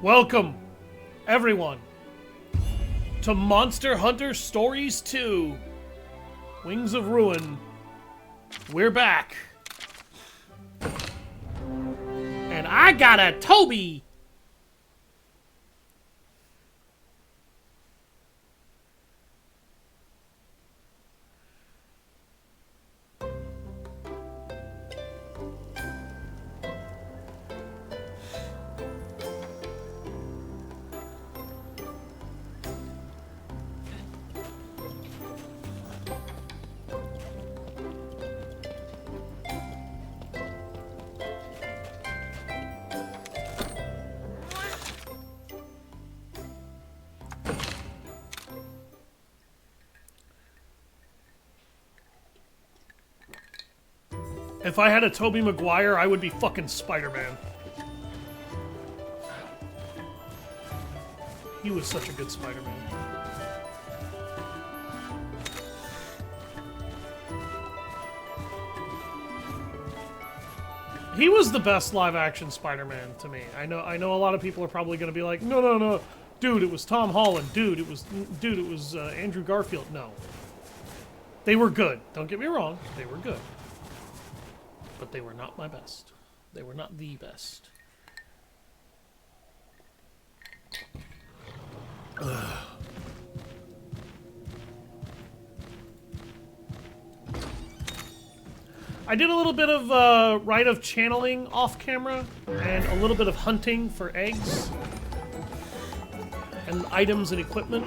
Welcome, everyone, to Monster Hunter Stories 2, Wings of Ruin. We're back. And I got a Tobi! If I had a Tobey Maguire, I would be fucking Spider-Man. He was such a good Spider-Man. He was the best live-action Spider-Man to me. I know a lot of people are probably going to be like, no, dude, it was Tom Holland. Dude, it was Andrew Garfield. No, they were good. Don't get me wrong, they were good. But they were not my best. They were not the best. Ugh. I did a little bit of rite of channeling off camera, and a little bit of hunting for eggs and items and equipment.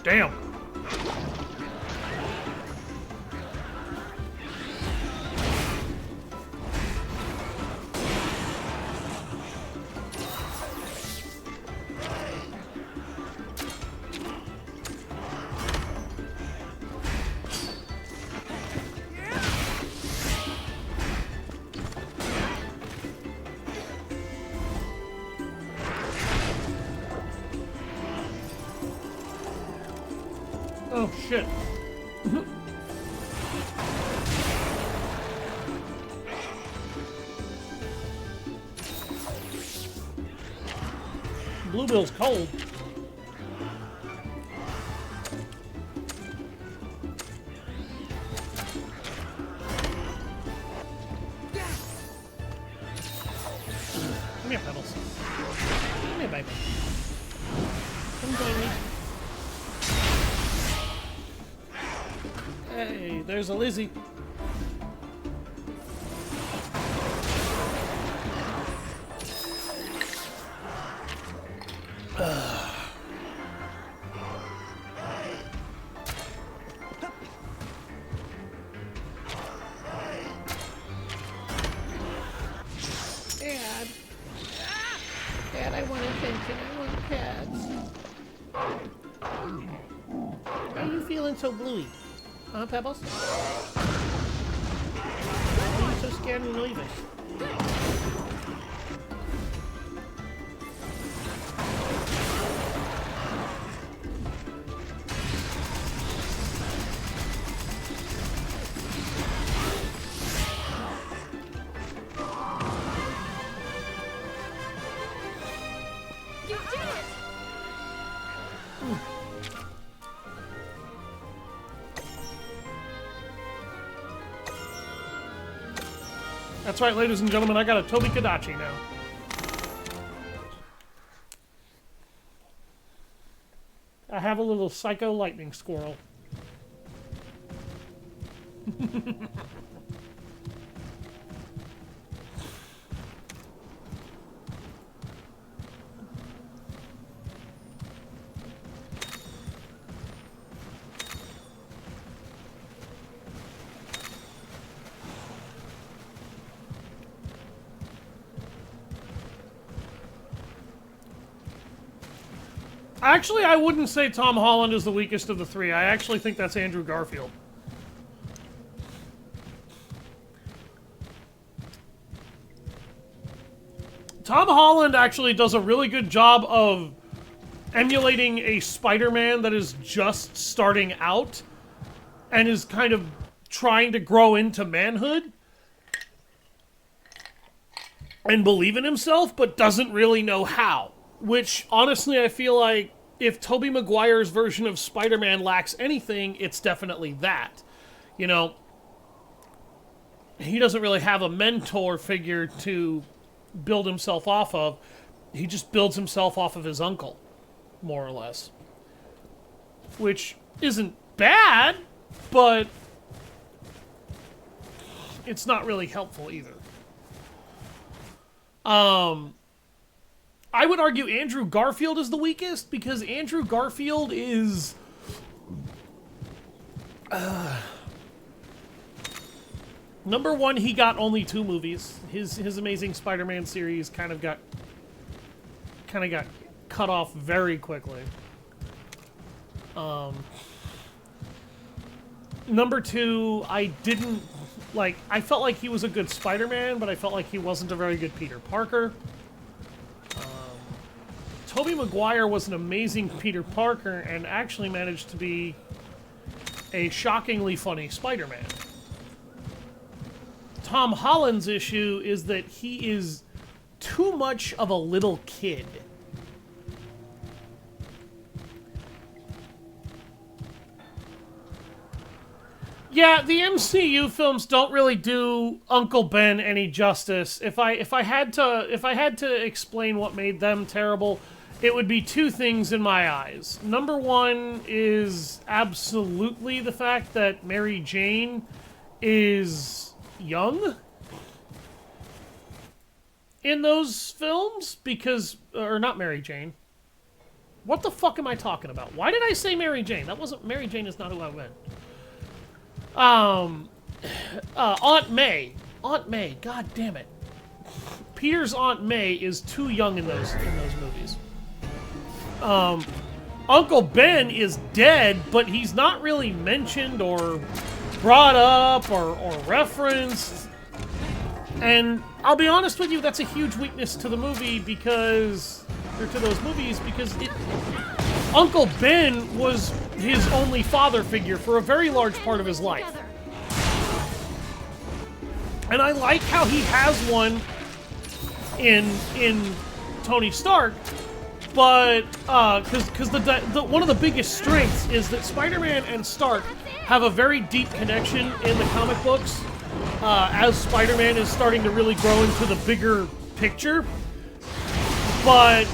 Damn. Oh, shit. Bluebill's cold. Come here, Pebbles. Come here, baby. Come join me. Hey, there's a Lizzie. Dad, I want attention. I want cats. Why are you feeling so bluey? Huh, Pebbles? Why are you so scared and nervous? You did it! That's right, ladies and gentlemen, I got a Tobi Kadachi now. I have a little psycho lightning squirrel. Actually, I wouldn't say Tom Holland is the weakest of the three. I actually think that's Andrew Garfield. Tom Holland actually does a really good job of emulating a Spider-Man that is just starting out and is kind of trying to grow into manhood and believe in himself, but doesn't really know how. Which, honestly, I feel like if Tobey Maguire's version of Spider-Man lacks anything, it's definitely that. You know, he doesn't really have a mentor figure to build himself off of. He just builds himself off of his uncle, more or less. Which isn't bad, but it's not really helpful either. I would argue Andrew Garfield is the weakest, because Andrew Garfield is... number one, he got only 2 movies. His Amazing Spider-Man series kind of got cut off very quickly. Number 2, I felt like he was a good Spider-Man, but I felt like he wasn't a very good Peter Parker. Tobey Maguire was an amazing Peter Parker and actually managed to be a shockingly funny Spider-Man. Tom Holland's issue is that he is too much of a little kid. Yeah, the MCU films don't really do Uncle Ben any justice. If I had to explain what made them terrible, it would be 2 things in my eyes. Number 1 is absolutely the fact that Mary Jane is young in those films, because... or not Mary Jane. What the fuck am I talking about? Why did I say Mary Jane? That wasn't... Mary Jane is not who I meant. Aunt May. Aunt May, god damn it. Peter's Aunt May is too young in those movies. Uncle Ben is dead, but he's not really mentioned or brought up or referenced. And I'll be honest with you, that's a huge weakness to the movie because... or to those movies, because Uncle Ben was his only father figure for a very large part of his life. And I like how he has one in Tony Stark, but because one of the biggest strengths is that Spider-Man and Stark have a very deep connection in the comic books as Spider-Man is starting to really grow into the bigger picture. But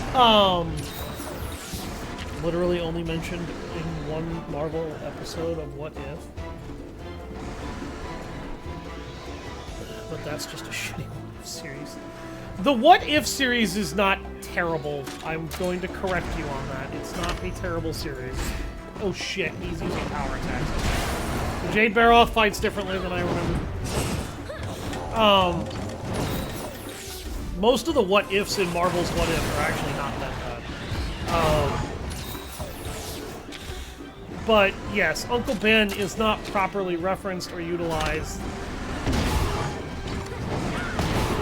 literally only mentioned in one Marvel episode of What If. But that's just a shitty What If series. The What If series is not terrible. I'm going to correct you on that. It's not a terrible series. Oh shit, he's using power attacks. Jade Baroff fights differently than I remember. Most of the What Ifs in Marvel's What If are actually not that bad. But yes, Uncle Ben is not properly referenced or utilized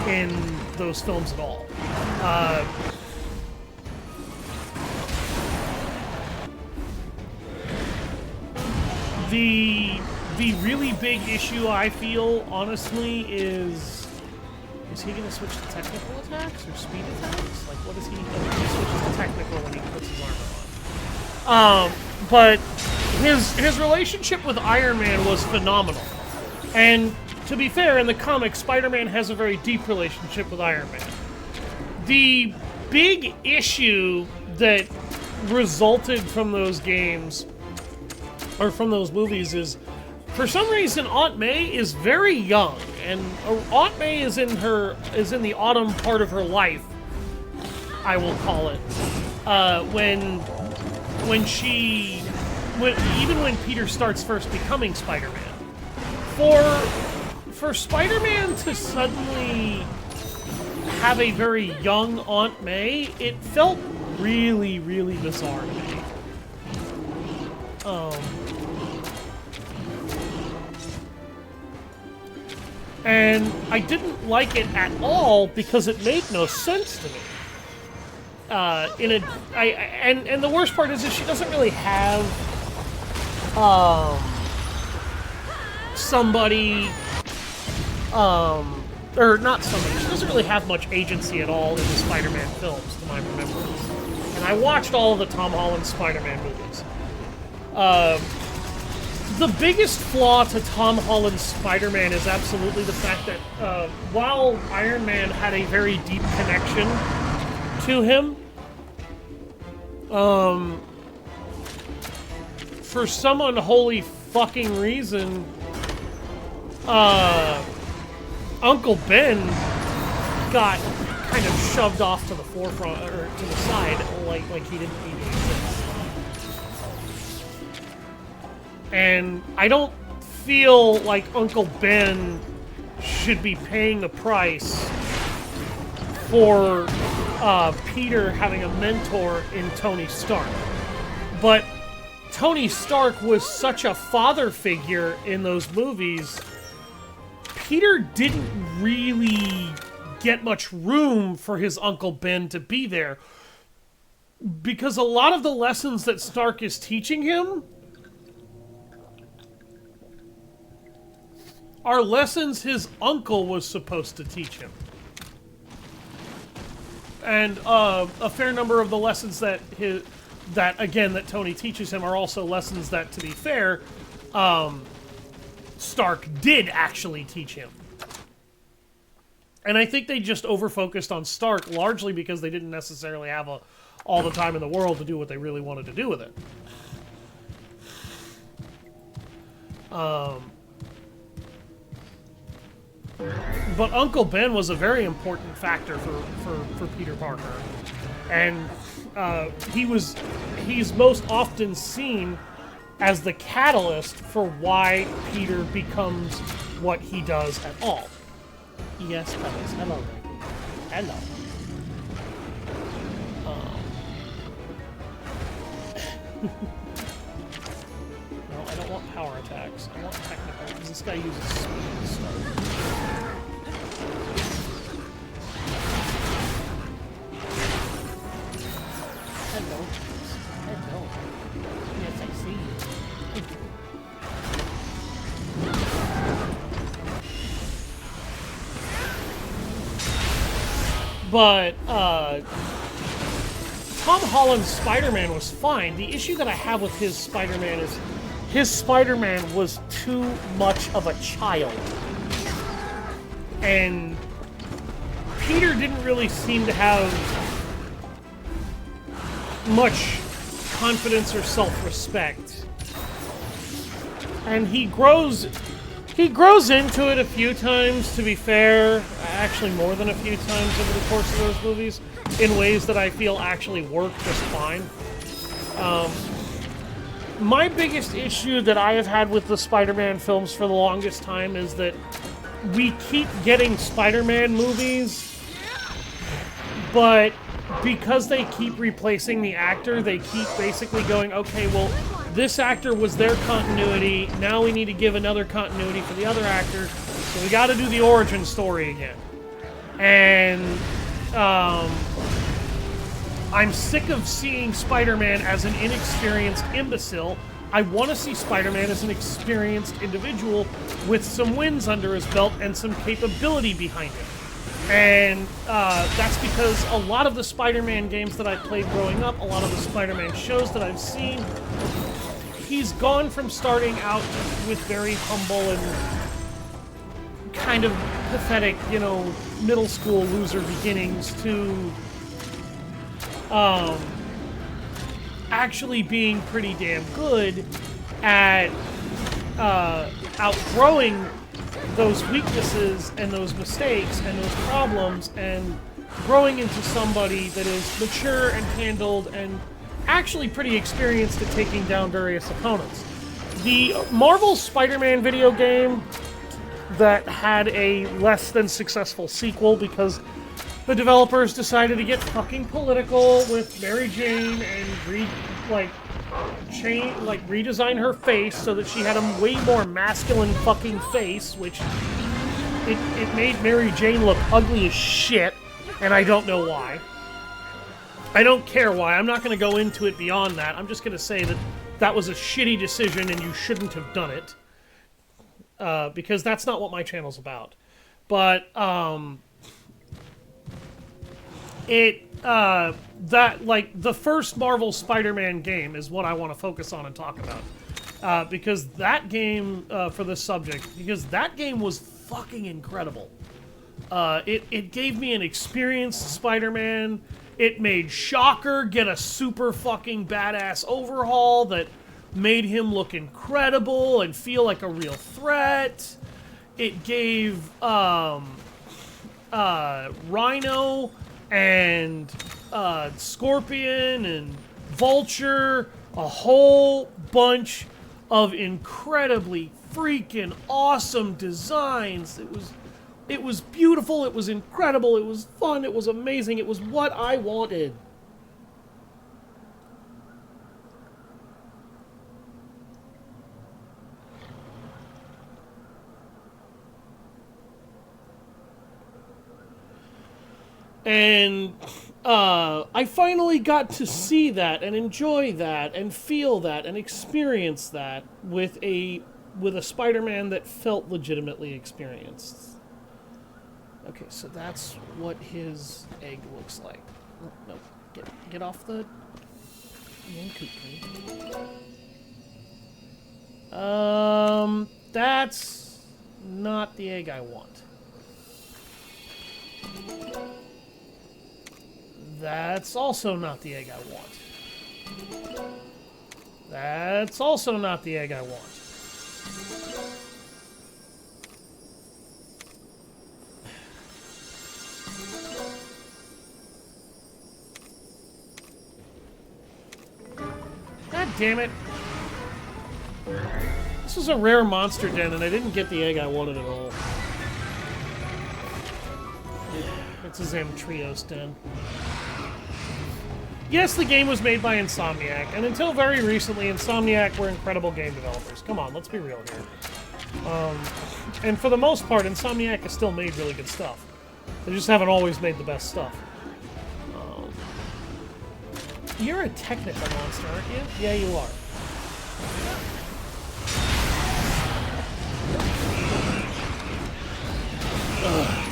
in those films at all. The really big issue I feel, honestly, is he going to switch to technical attacks or speed attacks? Like, what is he? He switches to technical when he puts his armor on. But his relationship with Iron Man was phenomenal. And to be fair, in the comics, Spider-Man has a very deep relationship with Iron Man. The big issue that resulted from those games, or from those movies, is for some reason Aunt May is very young, and Aunt May is in the autumn part of her life, I will call it, even when Peter starts first becoming Spider-Man. For Spider-Man to suddenly have a very young Aunt May, it felt really, really bizarre to me. And I didn't like it at all because it made no sense to me. And the worst part is that she doesn't really have somebody or not somebody. She doesn't really have much agency at all in the Spider-Man films, to my remembrance. And I watched all of the Tom Holland Spider-Man movies. The biggest flaw to Tom Holland's Spider-Man is absolutely the fact that while Iron Man had a very deep connection to him, for some unholy fucking reason, Uncle Ben got kind of shoved off to the forefront, or to the side, like he didn't even exist. And I don't feel like Uncle Ben should be paying the price for Peter having a mentor in Tony Stark. But Tony Stark was such a father figure in those movies, Peter didn't really get much room for his Uncle Ben to be there. Because a lot of the lessons that Stark is teaching him are lessons his uncle was supposed to teach him. And a fair number of the lessons that Tony teaches him are also lessons that, to be fair, Stark did actually teach him. And I think they just over-focused on Stark largely because they didn't necessarily have all the time in the world to do what they really wanted to do with it. But Uncle Ben was a very important factor for Peter Parker. And he's most often seen as the catalyst for why Peter becomes what he does at all. Yes, fellas. Hello. Hello. No, I don't want power attacks. I want technical, because this guy uses speed to start. Hello. Hello. Yes, I see you. But, Tom Holland's Spider-Man was fine. The issue that I have with his Spider-Man is his Spider-Man was too much of a child. And Peter didn't really seem to have much confidence or self-respect. And he grows into it a few times, to be fair. Actually, more than a few times over the course of those movies, in ways that I feel actually work just fine. My biggest issue that I have had with the Spider-Man films for the longest time is that we keep getting Spider-Man movies, but because they keep replacing the actor, they keep basically going, okay, well, this actor was their continuity, now we need to give another continuity for the other actor, so we gotta do the origin story again. And, I'm sick of seeing Spider-Man as an inexperienced imbecile. I want to see Spider-Man as an experienced individual with some wins under his belt and some capability behind him. And that's because a lot of the Spider-Man games that I played growing up, a lot of the Spider-Man shows that I've seen, he's gone from starting out with very humble and kind of pathetic, middle school loser beginnings to actually being pretty damn good at outgrowing those weaknesses and those mistakes and those problems and growing into somebody that is mature and handled and actually pretty experienced at taking down various opponents. The Marvel Spider-Man video game that had a less than successful sequel because the developers decided to get fucking political with Mary Jane and redesign her face so that she had a way more masculine fucking face, which it made Mary Jane look ugly as shit, and I don't know why. I don't care why. I'm not going to go into it beyond that. I'm just going to say that that was a shitty decision and you shouldn't have done it. Because that's not what my channel's about. But, the first Marvel Spider-Man game is what I want to focus on and talk about. Because that game, for this subject, because that game was fucking incredible. It gave me an experienced Spider-Man. It made Shocker get a super fucking badass overhaul that made him look incredible and feel like a real threat. It gave Rhino and Scorpion and Vulture a whole bunch of incredibly freaking awesome designs. It was beautiful, it was incredible, it was fun, it was amazing, it was what I wanted. And I finally got to see that and enjoy that and feel that and experience that with a Spider-Man that felt legitimately experienced. Okay, so that's what his egg looks like. Oh, no, get off the coop, please. That's not the egg I want. That's also not the egg I want. That's also not the egg I want. God damn it. This was a rare monster den and I didn't get the egg I wanted at all. It's a Zamtrios den. Yes, the game was made by Insomniac, and until very recently, Insomniac were incredible game developers. Come on, let's be real here. And for the most part, Insomniac has still made really good stuff. They just haven't always made the best stuff. You're a technical monster, aren't you? Yeah, you are. Ugh.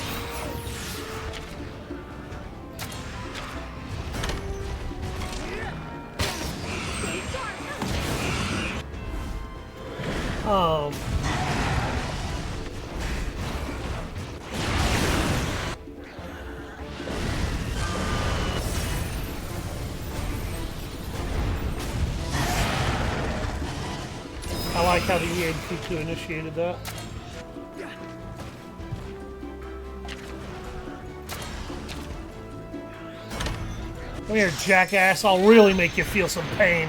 I like how the EAD2 initiated that. Come here, jackass. I'll really make you feel some pain.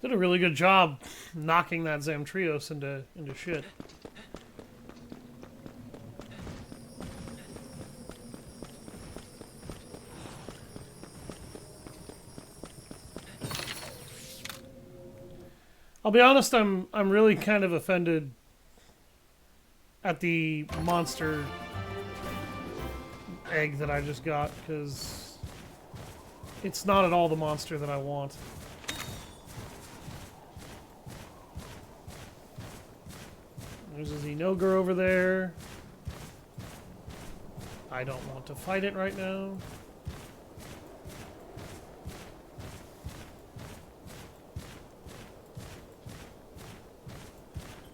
Did a really good job knocking that Zamtrios into shit. I'll be honest, I'm really kind of offended at the monster egg that I just got, because it's not at all the monster that I want. There's a Zenogre over there. I don't want to fight it right now.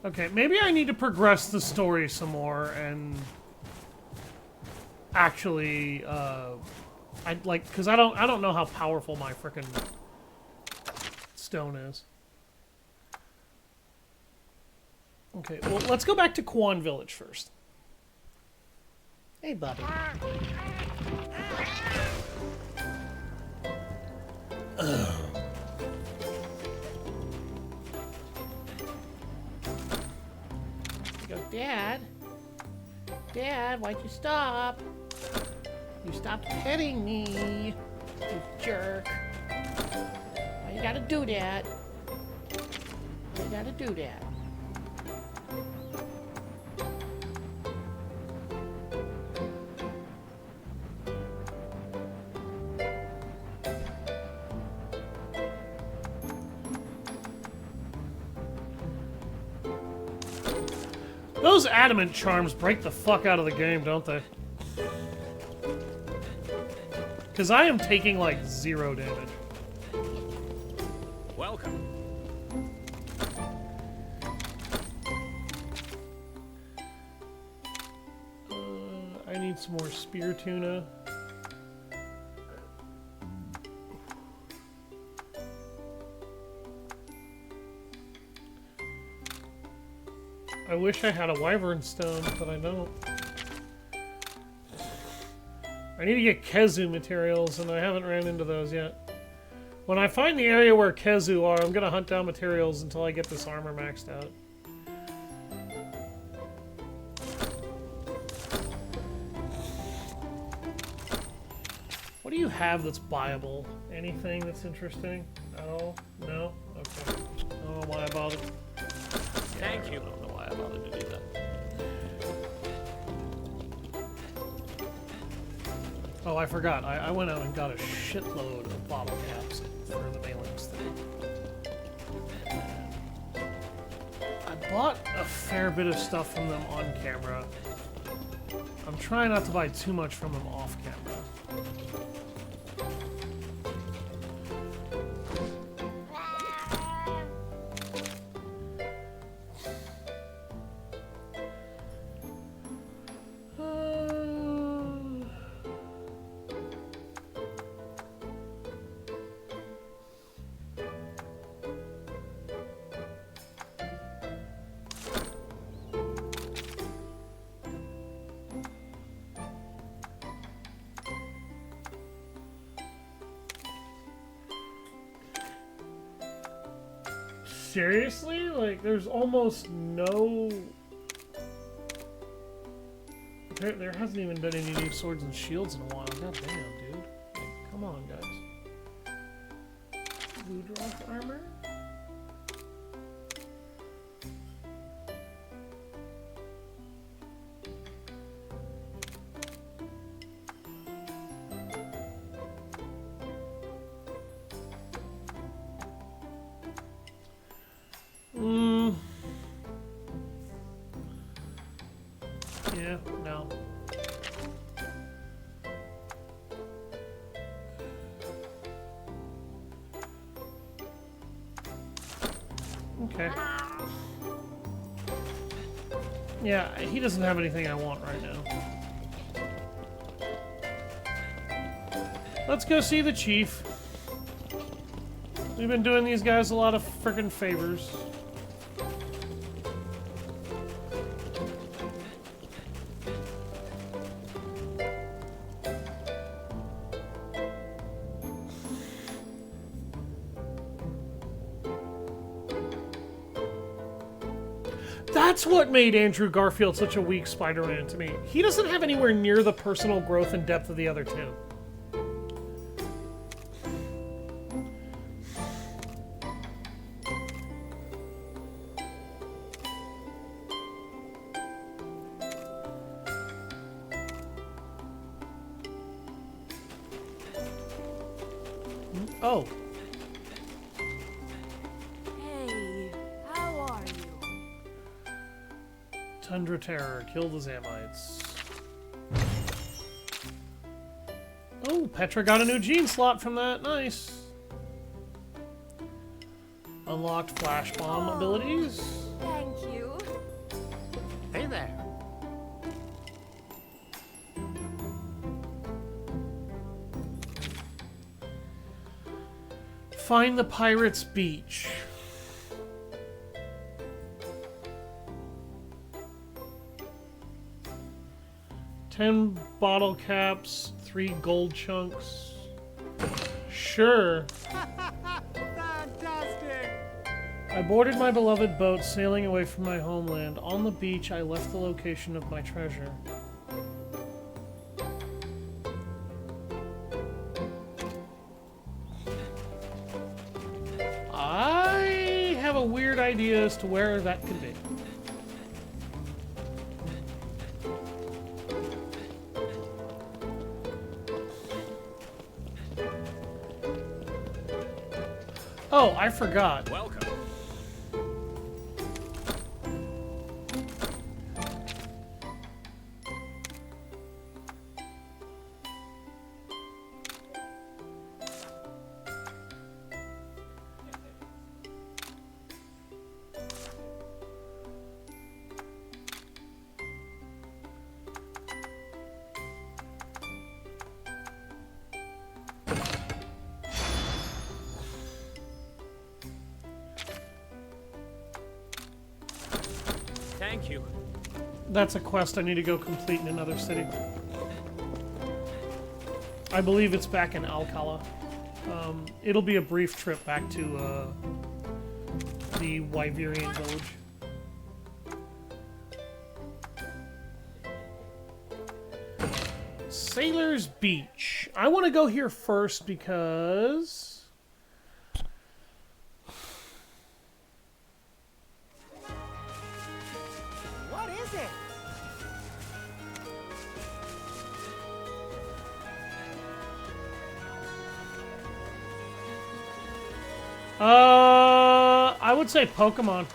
Okay, maybe I need to progress the story some more and actually, because I don't know how powerful my frickin' stone is. Okay, well, let's go back to Quan Village first. Hey, buddy. Go, Dad. Dad, why'd you stop? You stopped petting me, you jerk. Why you gotta do that? Why you gotta do that? Those adamant charms break the fuck out of the game, don't they? Because I am taking like 0 damage. Welcome. I need some more spear tuna. I wish I had a wyvern stone, but I don't. I need to get Khezu materials, and I haven't ran into those yet. When I find the area where Khezu are, I'm gonna hunt down materials until I get this armor maxed out. What do you have that's buyable? Anything that's interesting at all? No? Okay. I don't know why I bothered. Thank you. I don't know why I bothered to do that. Oh, I forgot. I went out and got a shitload of bottle caps for the mailings thing. I bought a fair bit of stuff from them on camera. I'm trying not to buy too much from them off camera. Seriously? Like, there's almost no... There hasn't even been any new swords and shields in a while. God damn, dude. Like, come on, guys. Blue drop armor? Yeah, no. Okay. Yeah, he doesn't have anything I want right now. Let's go see the chief. We've been doing these guys a lot of frickin' favors. That's what made Andrew Garfield such a weak Spider-Man to me. He doesn't have anywhere near the personal growth and depth of the other two. Oh. Hey, how are you? Tundra Terror. Kill the Zamites. Oh, Petra got a new gene slot from that. Nice. Unlocked flash bomb abilities. Thank you. Hey there. Find the Pirates Beach. Ten bottle caps, 3 gold chunks. Sure. I boarded my beloved boat, sailing away from my homeland. On the beach, I left the location of my treasure. I have a weird idea as to where that could be. Oh, I forgot. Welcome. Thank you. That's a quest I need to go complete in another city. I believe it's back in Alcala. It'll be a brief trip back to the Wyverian village. Sailor's Beach. I want to go here first because... What is it? I would say Pokemon.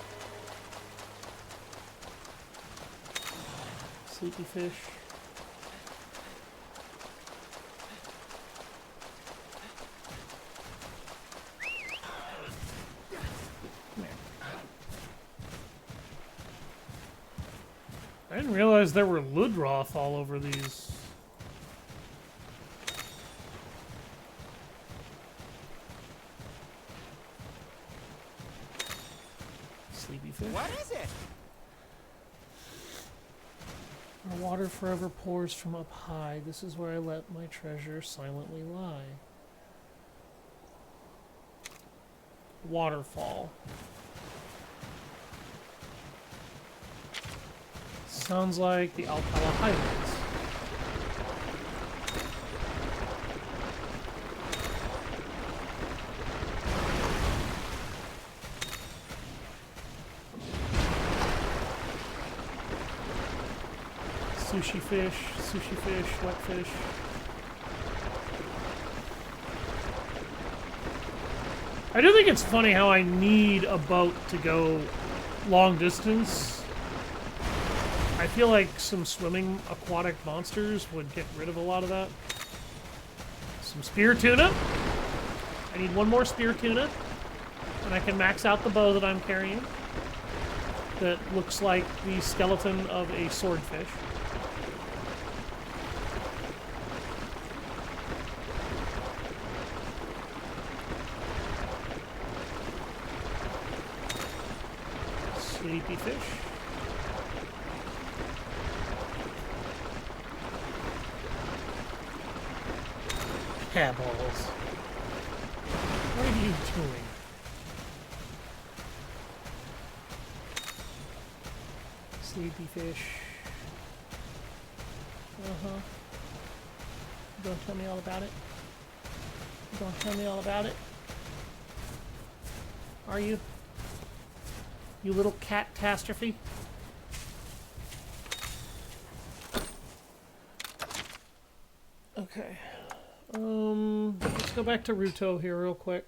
Sleepy fish. Come here. I didn't realize there were Ludroth all over these. Sleepy fish. What is it? Our water forever pours from up high. This is where I let my treasure silently lie. Waterfall. Sounds like the Alcala Highlands. Sushi fish, wet fish. I do think it's funny how I need a boat to go long distance. I feel like some swimming aquatic monsters would get rid of a lot of that. Some spear tuna. I need one more spear tuna. And I can max out the bow that I'm carrying. That looks like the skeleton of a swordfish. Sleepy fish. Pebbles. What are you doing? Sleepy fish. Uh-huh. You gonna tell me all about it? You gonna tell me all about it? Are you? You little cat-tastrophe? Okay. Let's go back to Ruto here real quick.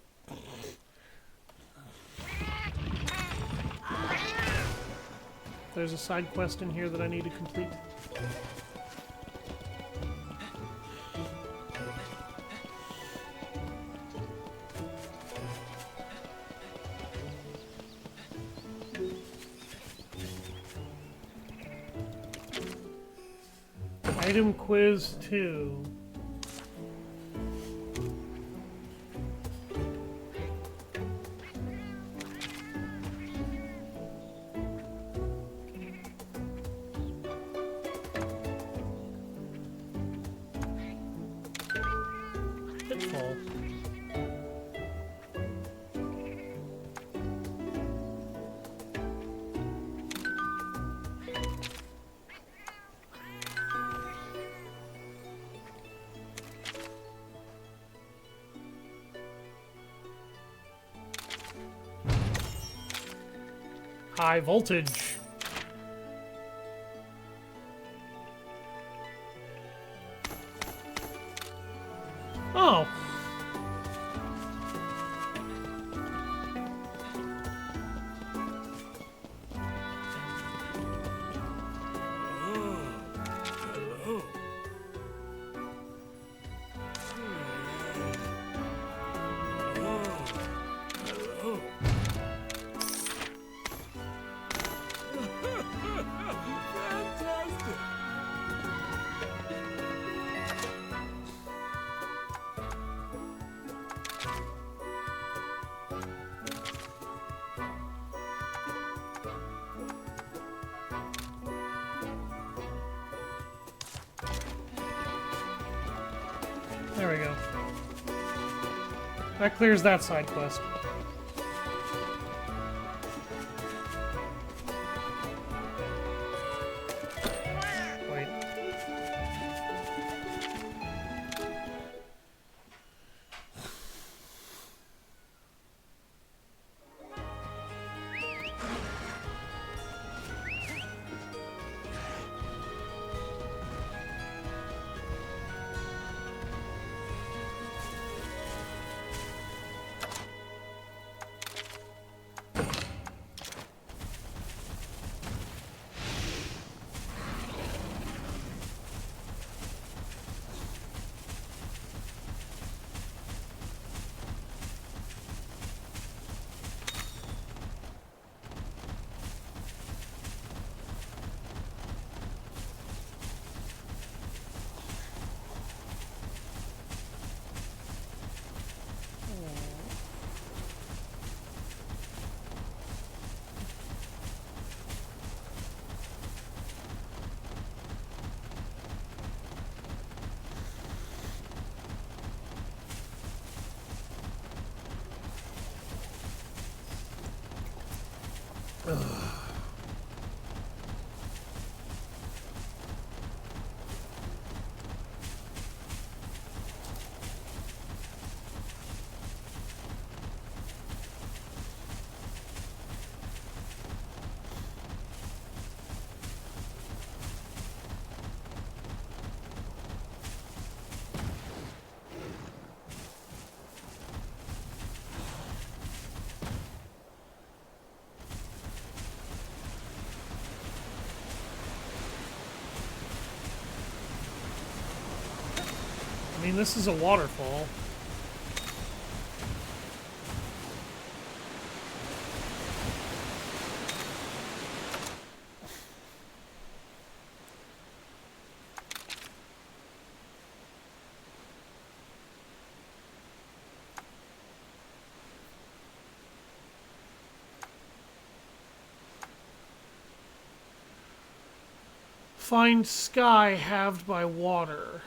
There's a side quest in here that I need to complete. Item quiz 2. Pitfall. High voltage. Oh. There we go. That clears that side quest. Wait. I mean, this is a waterfall. Find sky halved by water.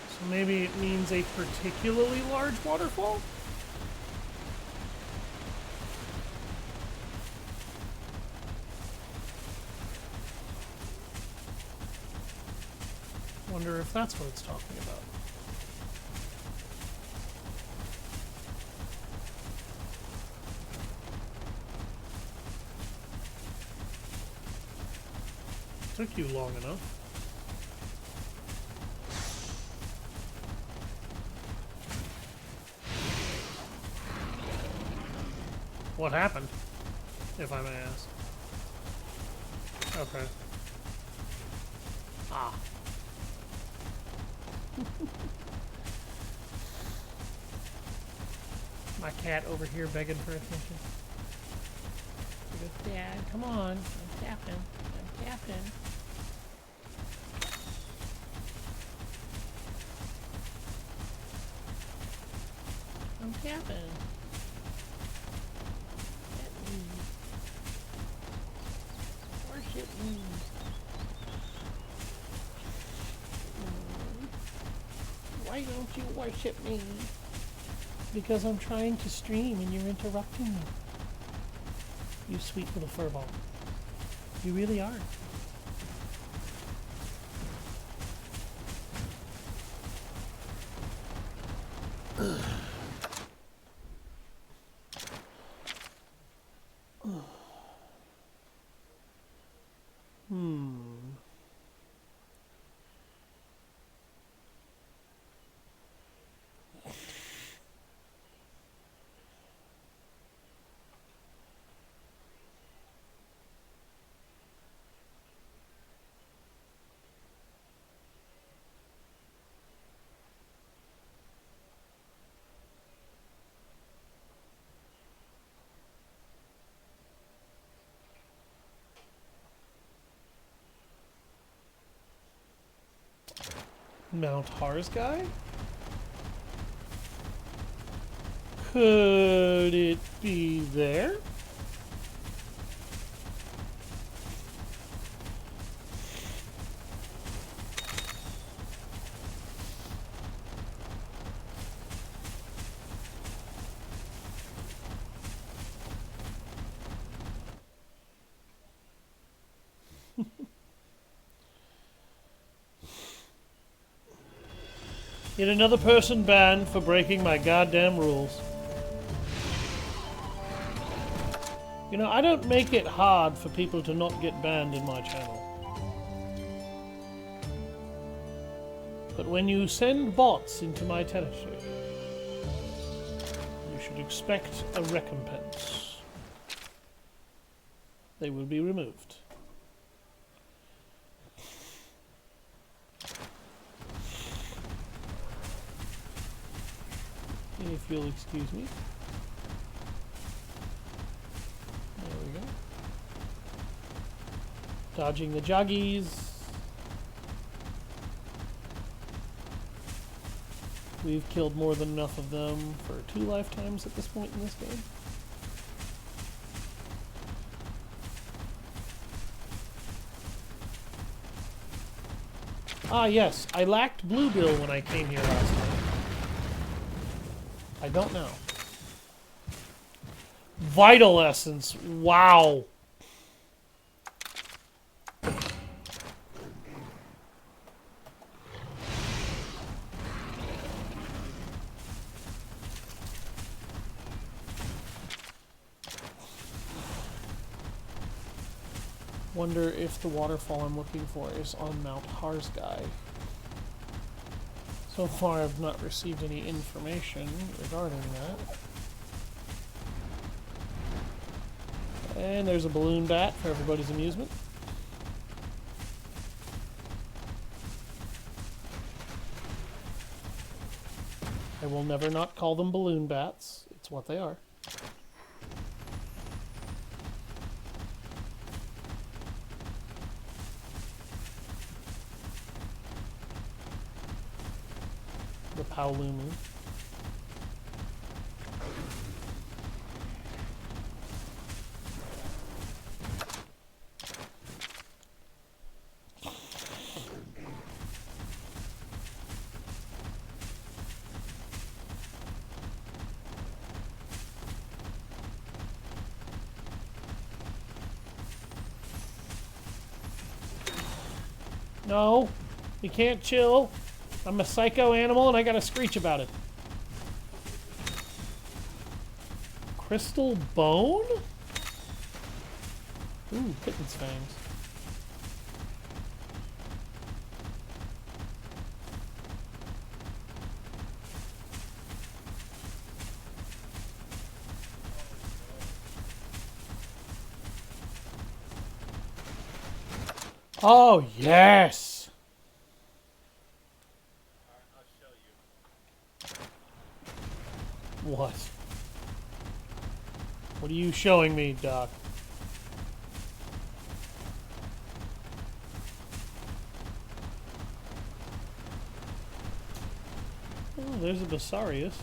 So maybe it means a particularly large waterfall? Wonder if that's what it's talking about. Took you long enough. What happened, if I may ask? Okay. Ah. My cat over here begging for attention. He goes, Dad, come on. I'm tapping. I'm tapping. I'm tapping. Pet me. Worship me. Why don't you worship me? Because I'm trying to stream and you're interrupting me. You sweet little furball. You really are. Mount Harzgai? Could it be there? Yet another person banned for breaking my goddamn rules. You know, I don't make it hard for people to not get banned in my channel. But when you send bots into my territory, you should expect a recompense. They will be removed. If you'll excuse me. There we go. Dodging the joggies. We've killed more than enough of them for 2 lifetimes at this point in this game. Ah yes, I lacked Bluebill when I came here last time. I don't know. Vital Essence. Wow. Wonder if the waterfall I'm looking for is on Mount Harzgai. So far, I've not received any information regarding that. And there's a balloon bat for everybody's amusement. I will never not call them balloon bats. It's what they are. The Paolumu. No, you can't chill. I'm a psycho animal and I gotta screech about it. Crystal bone? Ooh, kitten's fangs. Oh, yes! I'll show you. What? What are you showing me, Doc? Oh, there's a Basarius.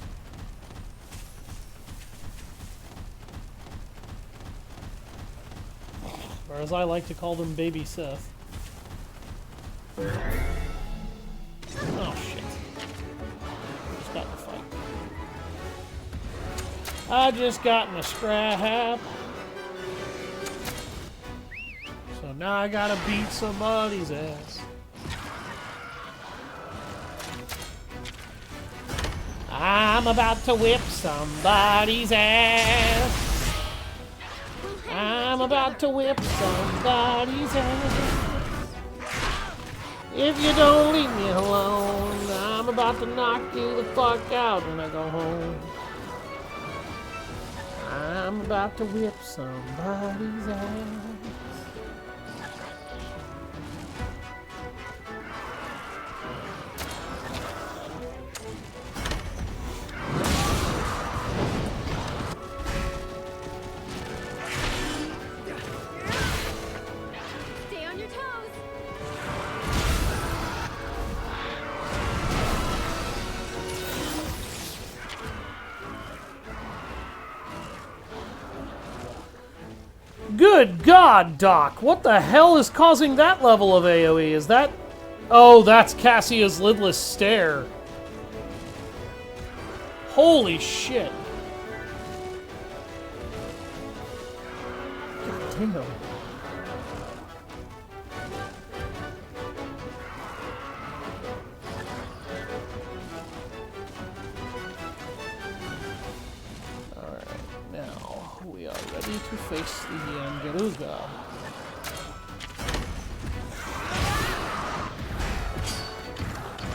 Or as I like to call them, Baby Seth. Oh, shit. Just got in a fight. I just got in a scrap. So now I gotta beat somebody's ass. I'm about to whip somebody's ass. I'm about to whip somebody's ass. If you don't leave me alone, I'm about to knock you the fuck out when I go home. I'm about to whip somebody's ass. Stay on your toes. Good God, Doc! What the hell is causing that level of AoE? Is that... Oh, that's Cassia's lidless stare. Holy shit. God damn. Now, we are ready to face the Yangaruga.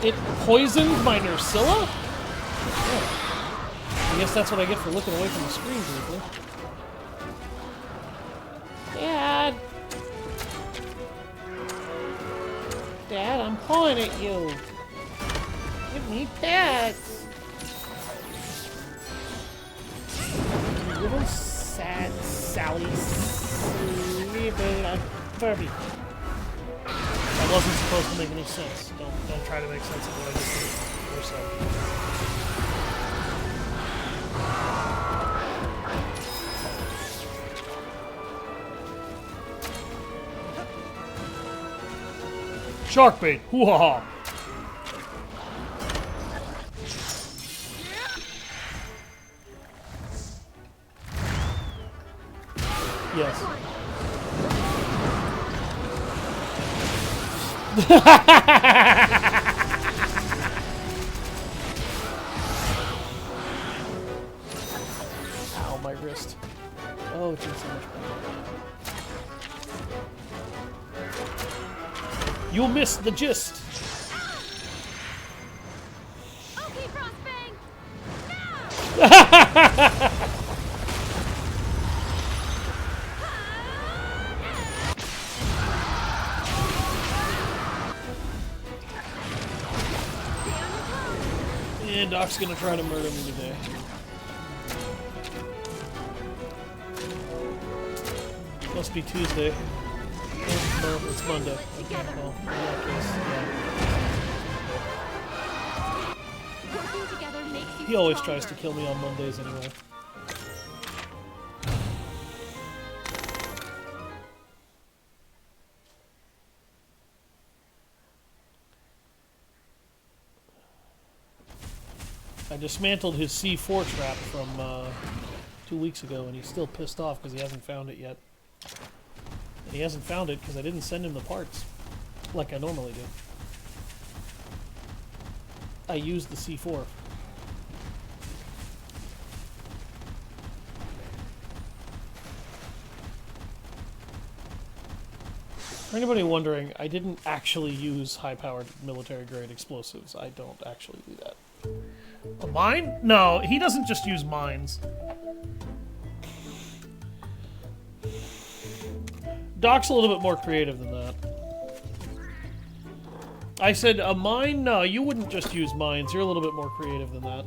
It poisoned my Nursilla? Oh. I guess that's what I get for looking away from the screen briefly. Dad! Dad, I'm pulling at you. Give me pets. Little sad Sally Furby. That wasn't supposed to make any sense. Don't try to make sense of what I just did or said. Shark bait! Hoo-ha-ha! Yes. Ow, my wrist. Oh, it's in so much pain. You missed the gist! Okay, Frostbang. Now. And Doc's gonna try to murder me today. Must be Tuesday. No, it's Monday. Well, in that case, yeah. Working together makes you He always stronger. tries to kill me on Mondays anyway. I dismantled his C4 trap from 2 weeks ago, and he's still pissed off because he hasn't found it yet. And he hasn't found it because I didn't send him the parts, like I normally do. I used the C4. For anybody wondering, I didn't actually use high-powered military-grade explosives. I don't actually do that. A mine? No, he doesn't just use mines. Doc's a little bit more creative than that. I said a mine? No, you wouldn't just use mines. You're a little bit more creative than that.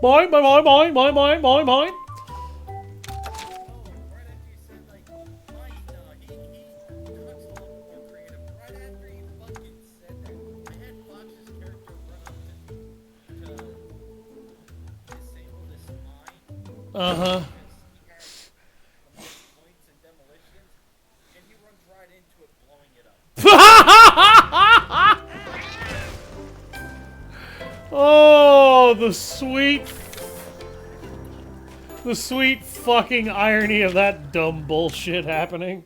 Mine, mine, mine, mine, mine, mine, mine, mine. Uh-huh. Oh, the sweet fucking irony of that dumb bullshit happening.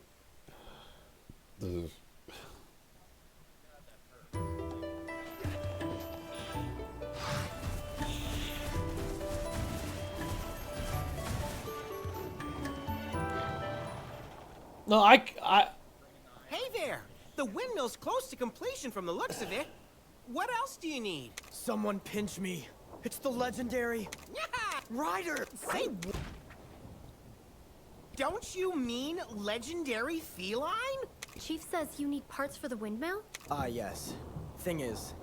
No, I Hey there! The windmill's close to completion from the looks of it. What else do you need? Someone pinch me. It's the legendary Yeah! Rider. Say Don't you mean legendary feline? Chief says you need parts for the windmill? Ah, yes. Thing is,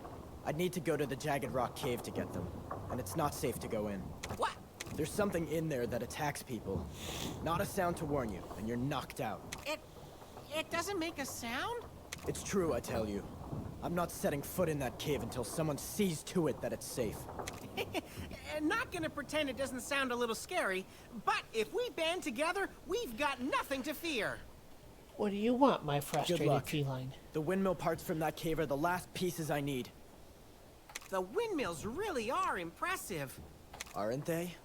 I'd need to go to the Jagged Rock Cave to get them. And it's not safe to go in. What? There's something in there that attacks people. Not a sound to warn you, and you're knocked out. It doesn't make a sound? It's true, I tell you. I'm not setting foot in that cave until someone sees to it that it's safe. Not gonna pretend it doesn't sound a little scary, but if we band together, we've got nothing to fear. What do you want, my Good frustrated luck. feline? The windmill parts from that cave are the last pieces I need. The windmills really are impressive. Aren't they?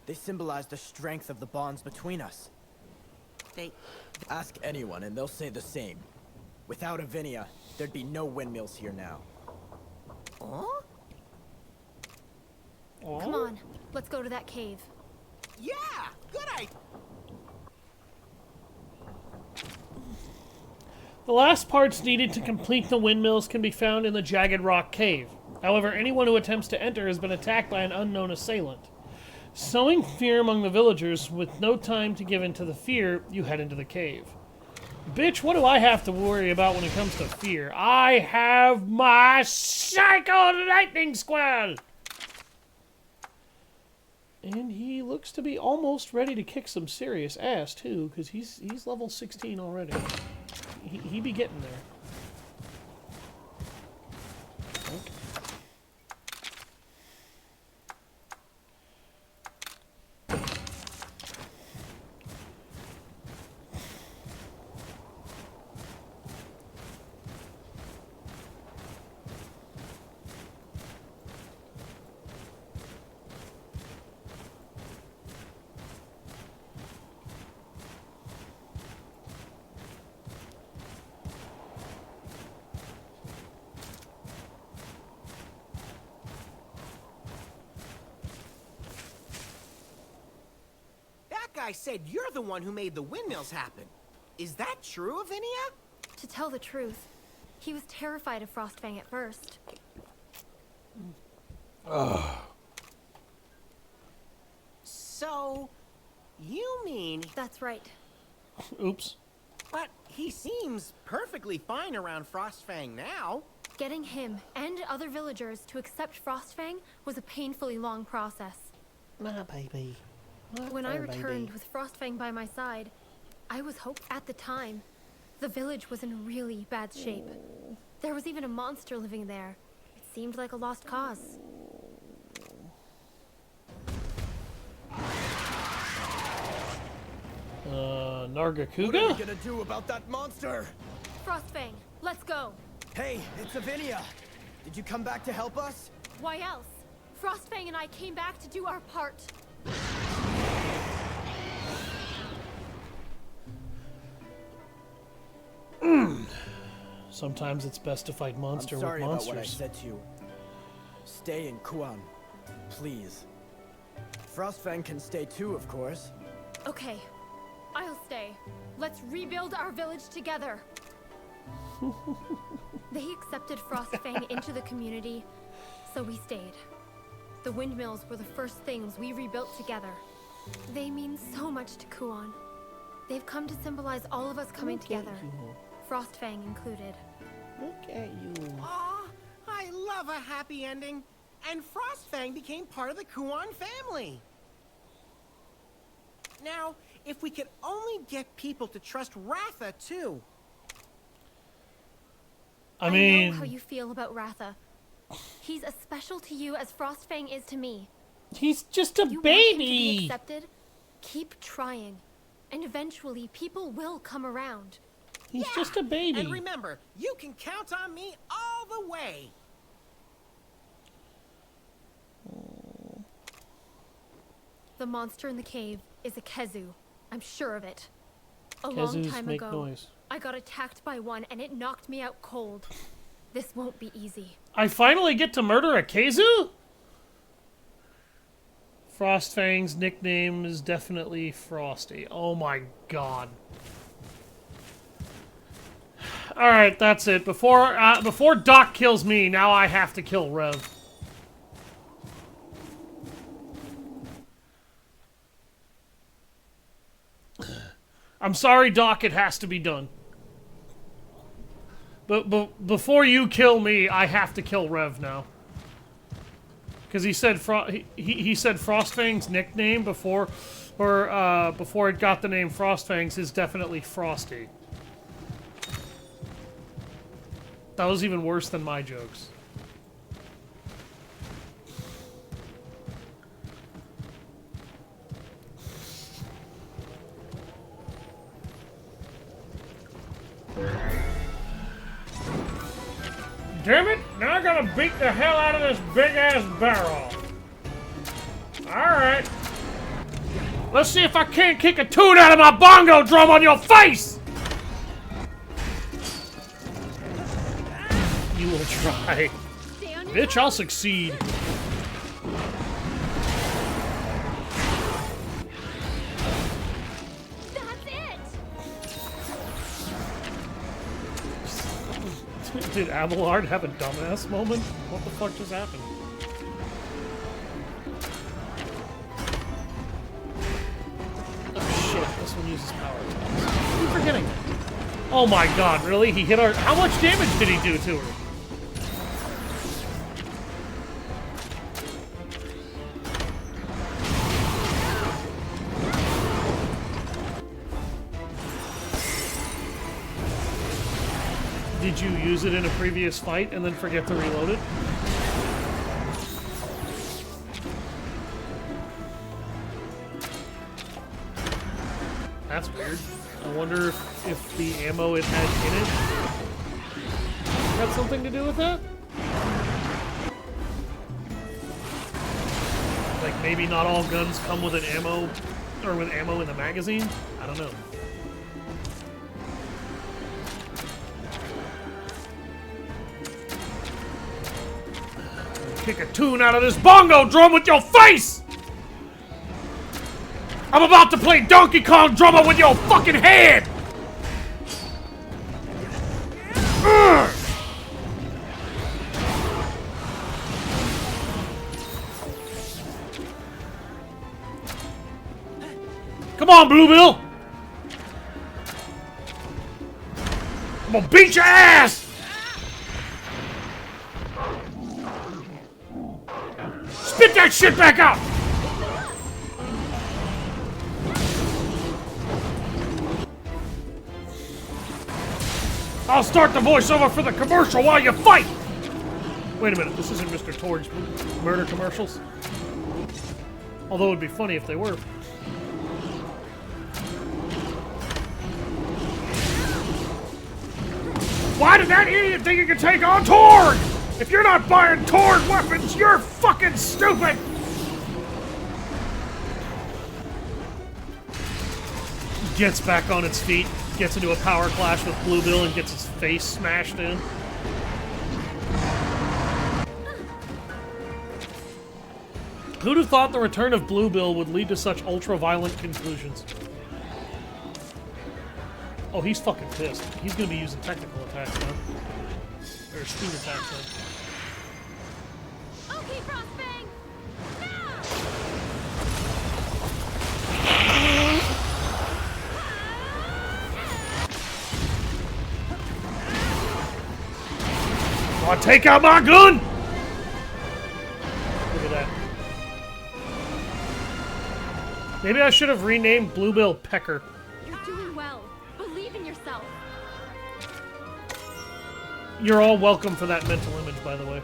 They symbolize the strength of the bonds between us. They... Ask anyone and they'll say the same. Without Avinia, there'd be no windmills here now. Huh? Come on, let's go to that cave. Yeah! Good idea! The last parts needed to complete the windmills can be found in the Jagged Rock Cave. However, anyone who attempts to enter has been attacked by an unknown assailant. Sowing fear among the villagers, with no time to give in to the fear, you head into the cave. Bitch, what do I have to worry about when it comes to fear? I have my Psycho Lightning Squad! And he looks to be almost ready to kick some serious ass, too, because he's level 16 already. He be getting there. Okay. Guy said you're the one who made the windmills happen. Is that true, Avinia? To tell the truth, he was terrified of Frostfang at first. So, you mean... That's right. Oops. But he seems perfectly fine around Frostfang now. Getting him and other villagers to accept Frostfang was a painfully long process. My baby. When I Oh, returned baby. with Frostfang by my side, I was hopeful. At the time, the village was in really bad shape. There was even a monster living there. It seemed like a lost cause. Nargacuga? What are we gonna do about that monster? Frostfang, let's go. Hey, it's Avinia. Did you come back to help us? Why else? Frostfang and I came back to do our part. Sometimes it's best to fight monster I'm with sorry about what I monsters. said to you. Stay in Kuan, please. Frostfang can stay too, of course. Okay, I'll stay. Let's rebuild our village together. They accepted Frostfang into the community, so we stayed. The windmills were the first things we rebuilt together. They mean so much to Kuan. They've come to symbolize all of us coming together, Frostfang included. Look at you. Aw, I love a happy ending. And Frostfang became part of the Kuan family. Now, if we could only get people to trust Ratha, too. I I mean, know how you feel about Ratha. He's as special to you as Frostfang is to me. he's just a You want him to be baby. accepted? Keep trying. And eventually, people will come around. He's just a baby. And remember, you can count on me all the way. The monster in the cave is a Khezu. I'm sure of it. A long Khezus time make ago, noise. I got attacked by one and it knocked me out cold. This won't be easy. I finally get to murder a Khezu? Frostfang's nickname is definitely Frosty. Oh my god. All right, that's it. Before Doc kills me, now I have to kill Rev. I'm sorry, Doc. It has to be done. But before you kill me, I have to kill Rev now. Because he said he said Frostfang's nickname before it got the name Frostfangs is definitely Frosty. That was even worse than my jokes. Damn it! Now I gotta beat the hell out of this big-ass barrel. Alright. Let's see if I can't kick a tune out of my bongo drum on your face! You will try. Bitch, I'll succeed. Did Abelard have a dumbass moment? What the fuck just happened? Oh shit, this one uses power attacks. I keep forgetting. Oh my god, really? He hit our... How much damage did he do to her? Did you use it in a previous fight and then forget to reload it? That's weird. I wonder if the ammo it had in it had something to do with that? Like maybe not all guns come with an ammo or with ammo in the magazine? I don't know. Kick a tune out of this bongo drum with your face! I'm about to play Donkey Kong drummer with your fucking head! Ugh. Come on, Bluebill! I'm gonna beat your ass! Spit that shit back out! I'll start the voiceover for the commercial while you fight! Wait a minute, this isn't Mr. Torg's murder commercials? Although it would be funny if they were. Why did that idiot think you could take on Torg? If you're not buying Torg weapons, you're fucking stupid! Gets back on its feet, gets into a power clash with Bluebill and gets his face smashed in. Who'd have thought the return of Bluebill would lead to such ultra-violent conclusions? Oh, he's fucking pissed. He's gonna be using technical attacks now. Or speed attacks now. Okay, Frostfang! Now! Wanna take out my gun? Look at that. Maybe I should have renamed Bluebill Pecker. You're doing well. Believe in yourself. You're all welcome for that mental image, by the way.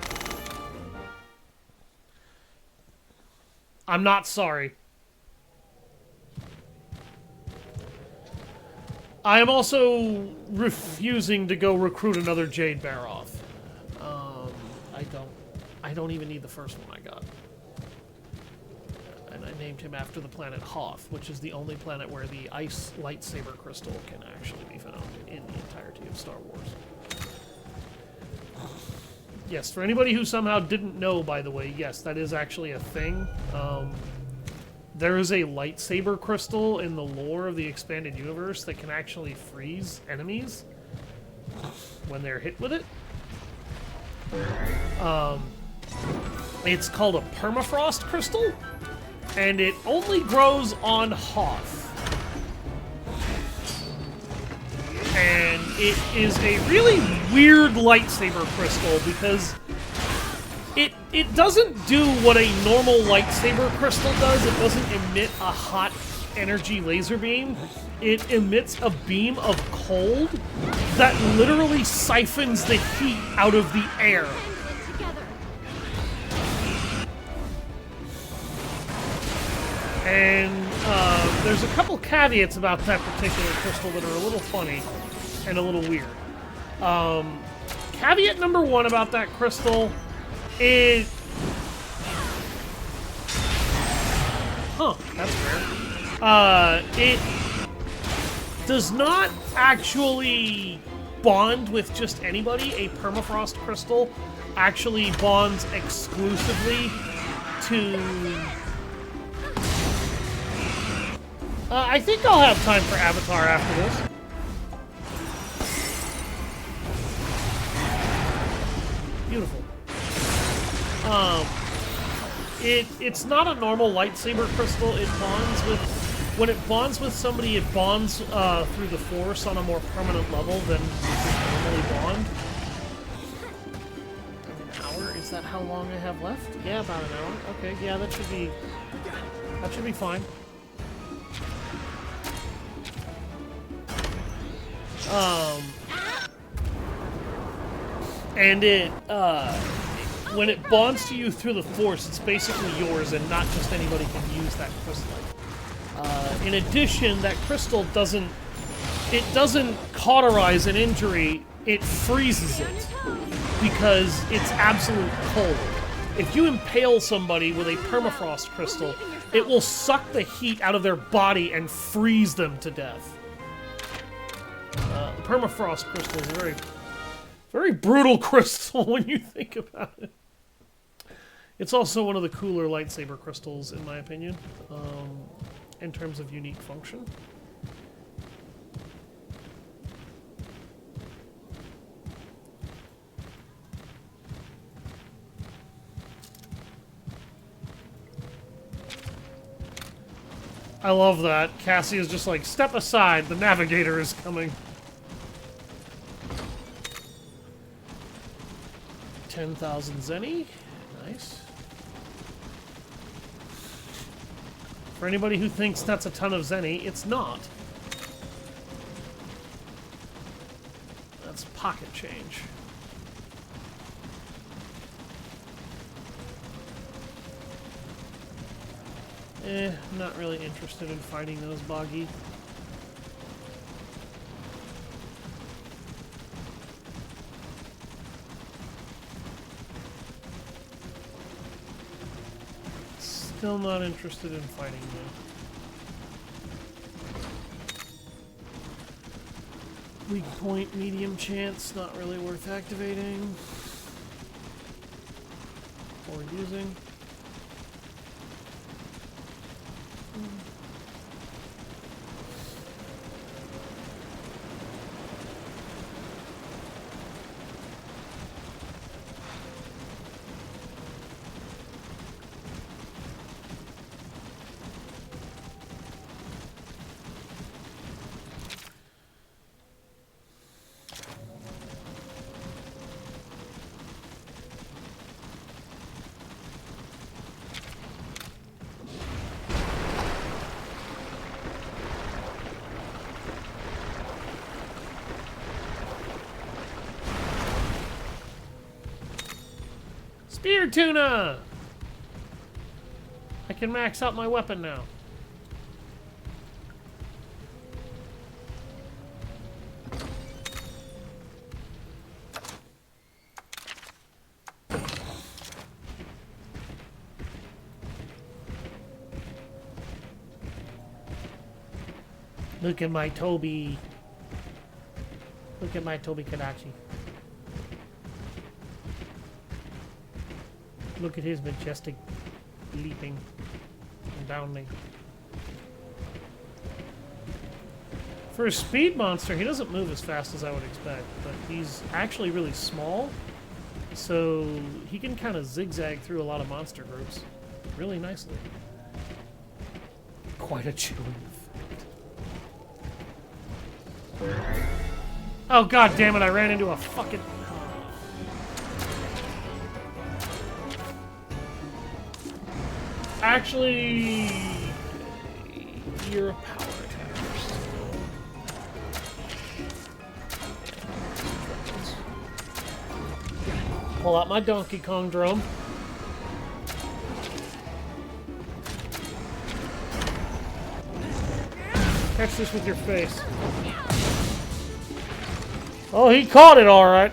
I'm not sorry. I am also refusing to go recruit another Jade Baroth. I don't even need the first one I got. And I named him after the planet Hoth, which is the only planet where the ice lightsaber crystal can actually be found in the entirety of Star Wars. Yes, for anybody who somehow didn't know, by the way, yes, that is actually a thing. There is a lightsaber crystal in the lore of the expanded universe that can actually freeze enemies. when they're hit with it. It's called a permafrost crystal, and it only grows on Hoth. And it is a really weird lightsaber crystal because it doesn't do what a normal lightsaber crystal does. It doesn't emit a hot energy laser beam. It emits a beam of cold that literally siphons the heat out of the air. Together. And there's a couple caveats about that particular crystal that are a little funny and a little weird. Caveat number one about that crystal is... Huh, that's rare. It does not actually bond with just anybody. A permafrost crystal actually bonds exclusively to... I think I'll have time for Avatar after this. Beautiful. It's not a normal lightsaber crystal. It bonds with... When it bonds with somebody, it bonds through the Force on a more permanent level than you normally bond. An hour? Is that how long I have left? Yeah, about an hour. Okay, yeah, that should be fine. And when it bonds to you through the Force, it's basically yours, and not just anybody can use that crystal. In addition, that crystal doesn't cauterize an injury, it freezes it, because it's absolute cold. If you impale somebody with a permafrost crystal, it will suck the heat out of their body and freeze them to death. The permafrost crystal is a very, very brutal crystal when you think about it. It's also one of the cooler lightsaber crystals, in my opinion, in terms of unique function. I love that. Cassie is just like, step aside, the navigator is coming. 10,000 Zenny. Nice. For anybody who thinks that's a ton of Zenny, it's not. That's pocket change. Not really interested in fighting those boggy. Still not interested in fighting them. Weak point, medium chance, not really worth activating. Or using. Spear tuna! I can max out my weapon now. Look at my Tobi. Look at my Tobi Kadachi. Look at his majestic leaping and bounding. For a speed monster, he doesn't move as fast as I would expect, but he's actually really small, so he can kind of zigzag through a lot of monster groups really nicely. Quite a chilling effect. Oh god damn it, I ran into a fucking... Actually... You're a power attacker. Pull out my Donkey Kong drum. Catch this with your face. Oh, he caught it all right.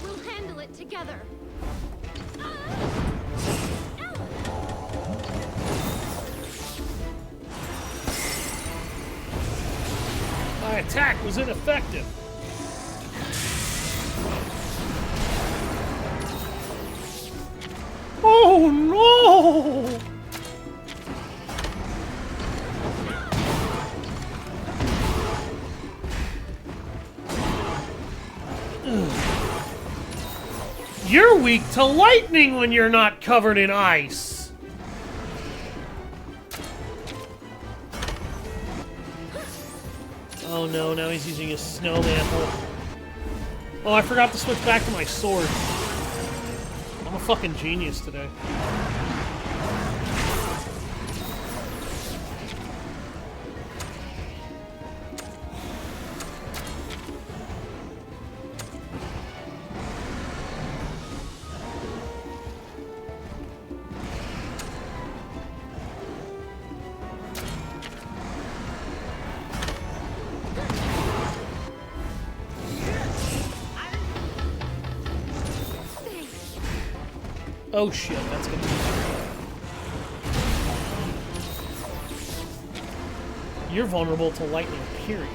We'll handle it together. My attack was ineffective. Oh no! You're weak to lightning when you're not covered in ice. Oh no, now he's using his snow mantle. Oh, I forgot to switch back to my sword. I'm a fucking genius today. Oh shit, that's gonna be... You're vulnerable to lightning, period.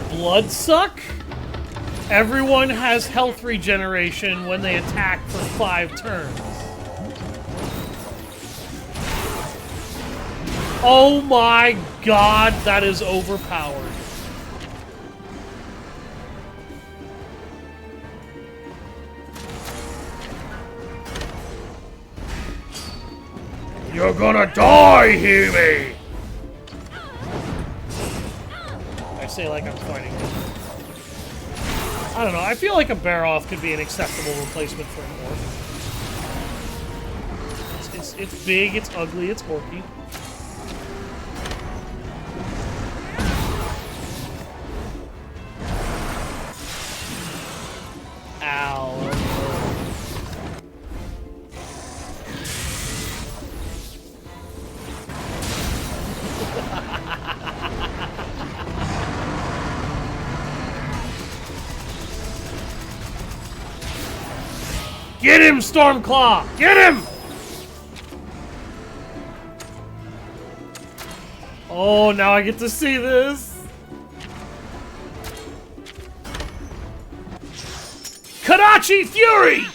Bloodsuck? Everyone has health regeneration when they attack for 5 turns. Oh my god, that is overpowered. You're gonna die, Huey! I say like I'm fighting him. I don't know, I feel like a Baroth could be an acceptable replacement for a Morph. It's big, it's ugly, it's orky. Get him, Stormclaw! Get him! Oh, now I get to see this. Kadachi Fury!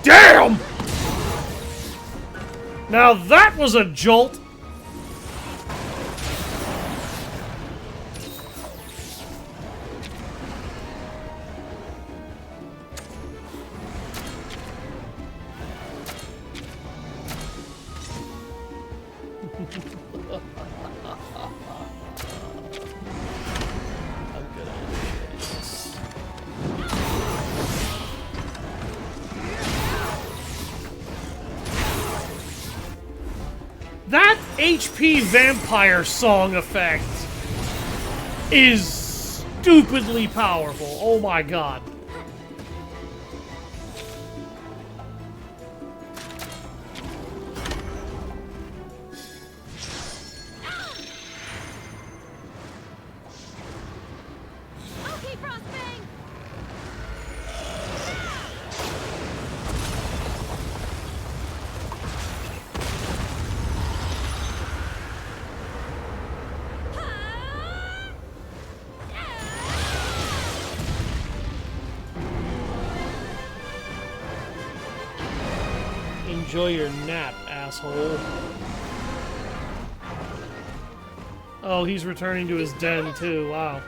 Damn! Now that was a jolt! That HP vampire song effect is stupidly powerful. Oh my god. Okay, Frostfang! Enjoy your nap, asshole. Oh, he's returning to his den too. Wow.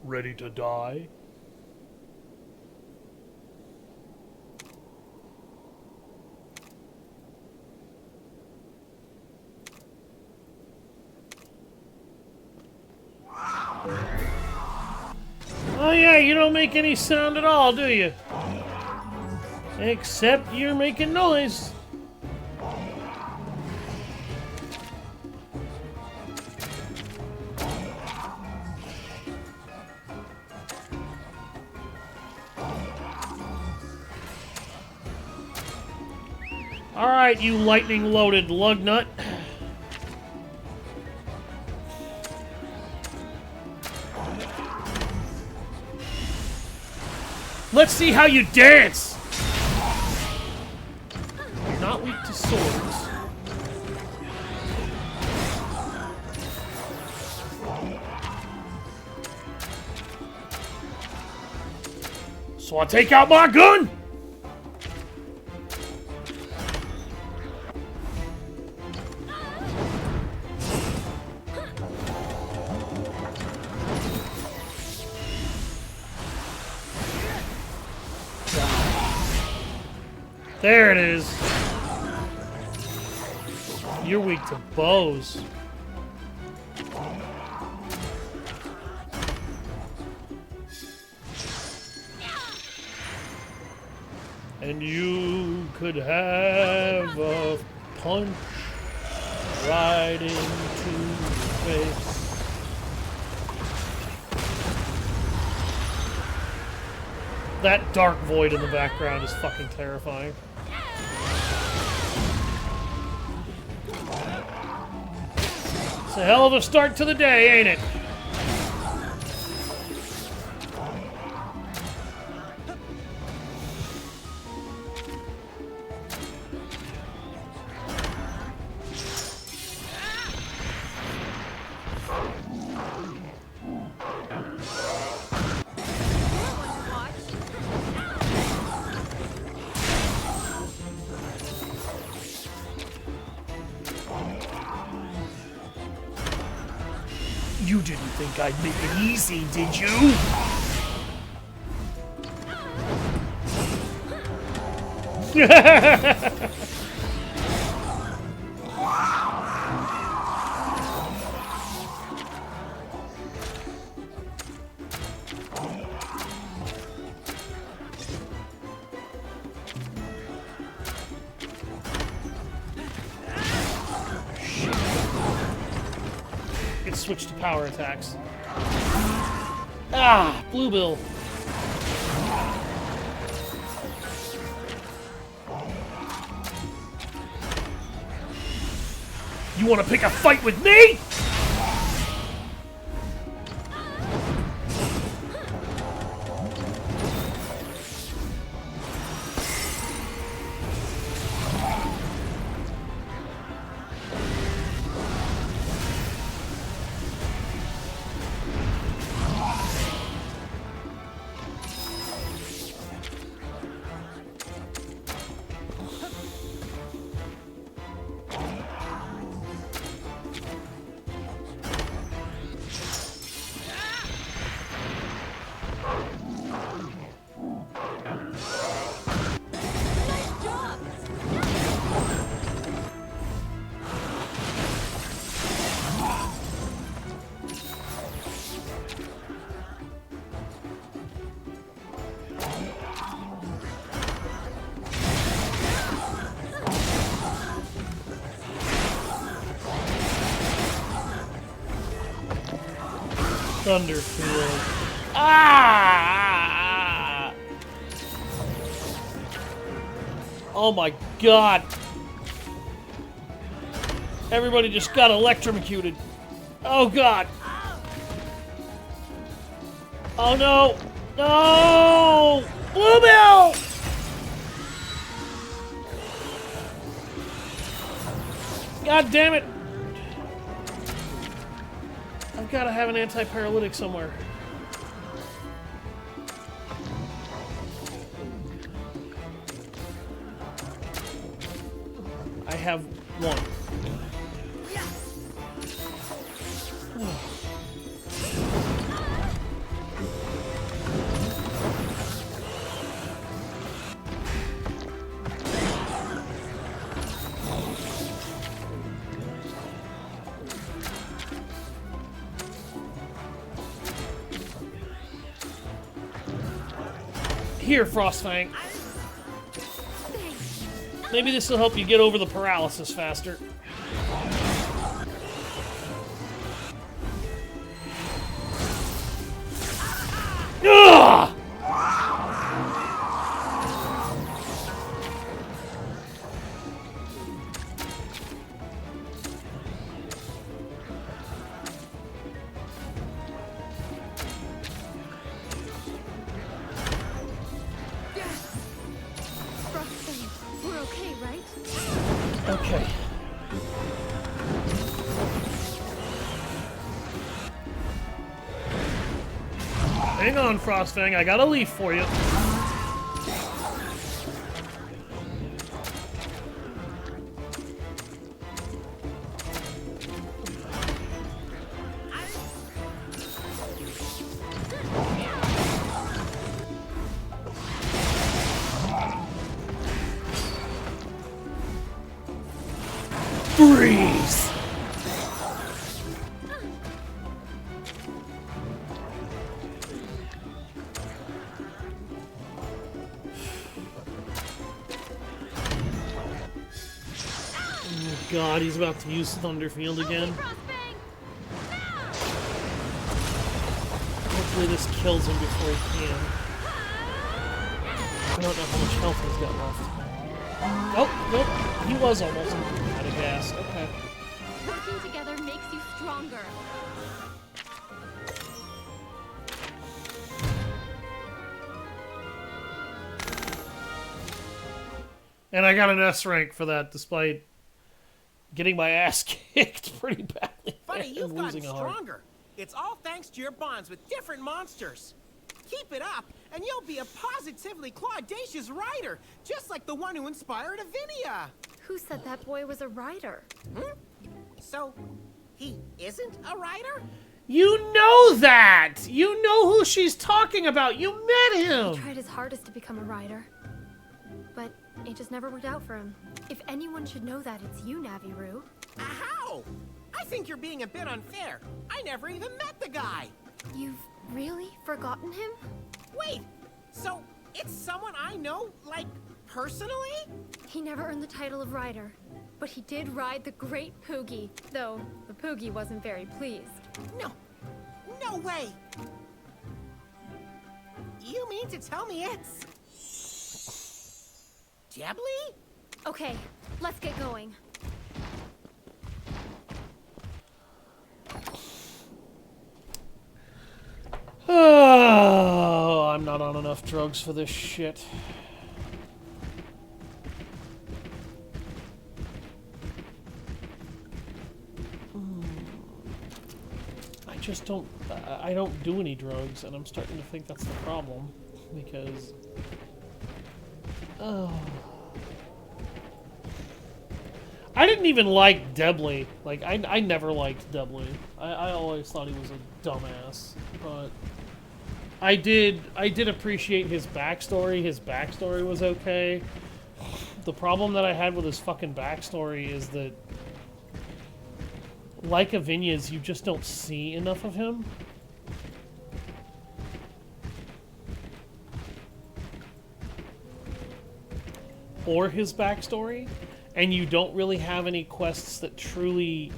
Ready to die? Oh yeah, you don't make any sound at all, do you? Except you're making noise. Alright, you lightning-loaded lug nut. Let's see how you dance! You're not weak to swords. So I take out my gun! There it is. You're weak to bows. And you could have a punch right into the face. That dark void in the background is fucking terrifying. It's a hell of a start to the day, ain't it? You didn't think I'd make it easy, did you? Switch to power attacks. Ah, Bluebill. You want to pick a fight with me? Thunderfield. Ah! Oh my god. Everybody just got electrocuted. Oh god. Oh no. No! Bluebell! God damn it. I've got to have an anti-paralytic somewhere. I have one. Here, Frostfang. Maybe this will help you get over the paralysis faster. Ugh! We're okay, right? Okay. Hang on, Frostfang. I got a leaf for you. Freeze! Oh god, he's about to use Thunderfield again. Hopefully this kills him before he can. I don't know how much health he's got left. Oh, nope. He was almost out of gas. Okay. Working together makes you stronger. And I got an S rank for that, despite getting my ass kicked pretty badly. Buddy, you've and gotten losing a heart. stronger. It's all thanks to your bonds with different monsters. Keep it up, and you'll be a positively claudacious rider, just like the one who inspired Avinia. Who said that boy was a rider? So, he isn't a rider? You know that! You know who she's talking about! You met He him! tried his hardest to become a rider. But it just never worked out for him. If anyone should know that, it's you, Naviru. How? I think you're being a bit unfair. I never even met the guy. You've really forgotten him? Wait, so it's someone I know, like, personally? He never earned the title of rider, but he did ride the Great Poogie, though the Poogie wasn't very pleased. No way. You mean to tell me it's... Debly? Okay, let's get going. Oh, I'm not on enough drugs for this shit. I just don't... I don't do any drugs, and I'm starting to think that's the problem. Because... Oh... I didn't even like Debly. Like, I never liked Debly. I always thought he was a dumbass. But I did appreciate his backstory. His backstory was okay. The problem that I had with his fucking backstory is that, like Avinia's, you just don't see enough of him. Or his backstory. And you don't really have any quests that truly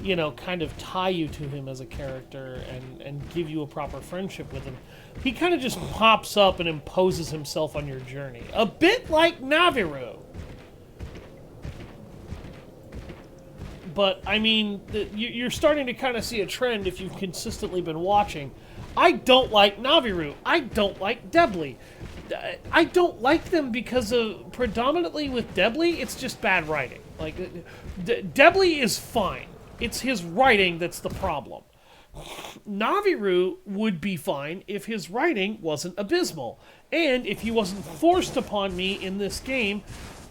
you know, kind of tie you to him as a character and give you a proper friendship with him. He kind of just pops up and imposes himself on your journey. A bit like Naviru. But, I mean, you're starting to kind of see a trend if you've consistently been watching. I don't like Naviru. I don't like Debly. I don't like them because of, predominantly with Debly, it's just bad writing. Like, Debly is fine. It's his writing that's the problem. Naviru would be fine if his writing wasn't abysmal. And if he wasn't forced upon me in this game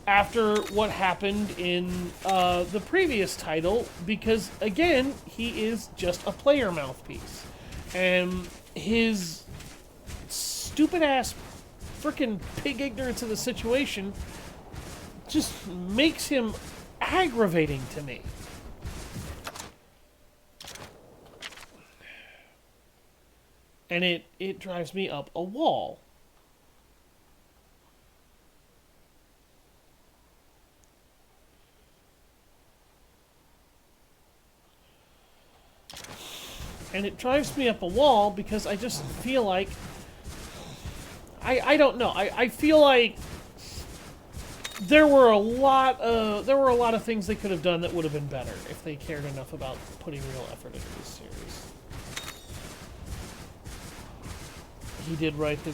after what happened in the previous title, because, again, he is just a player mouthpiece. And his stupid-ass frickin' pig ignorance of the situation just makes him aggravating to me. And it drives me up a wall. And it drives me up a wall because I just feel like I don't know. I feel like there were a lot of things they could have done that would have been better if they cared enough about putting real effort into this series. He did ride the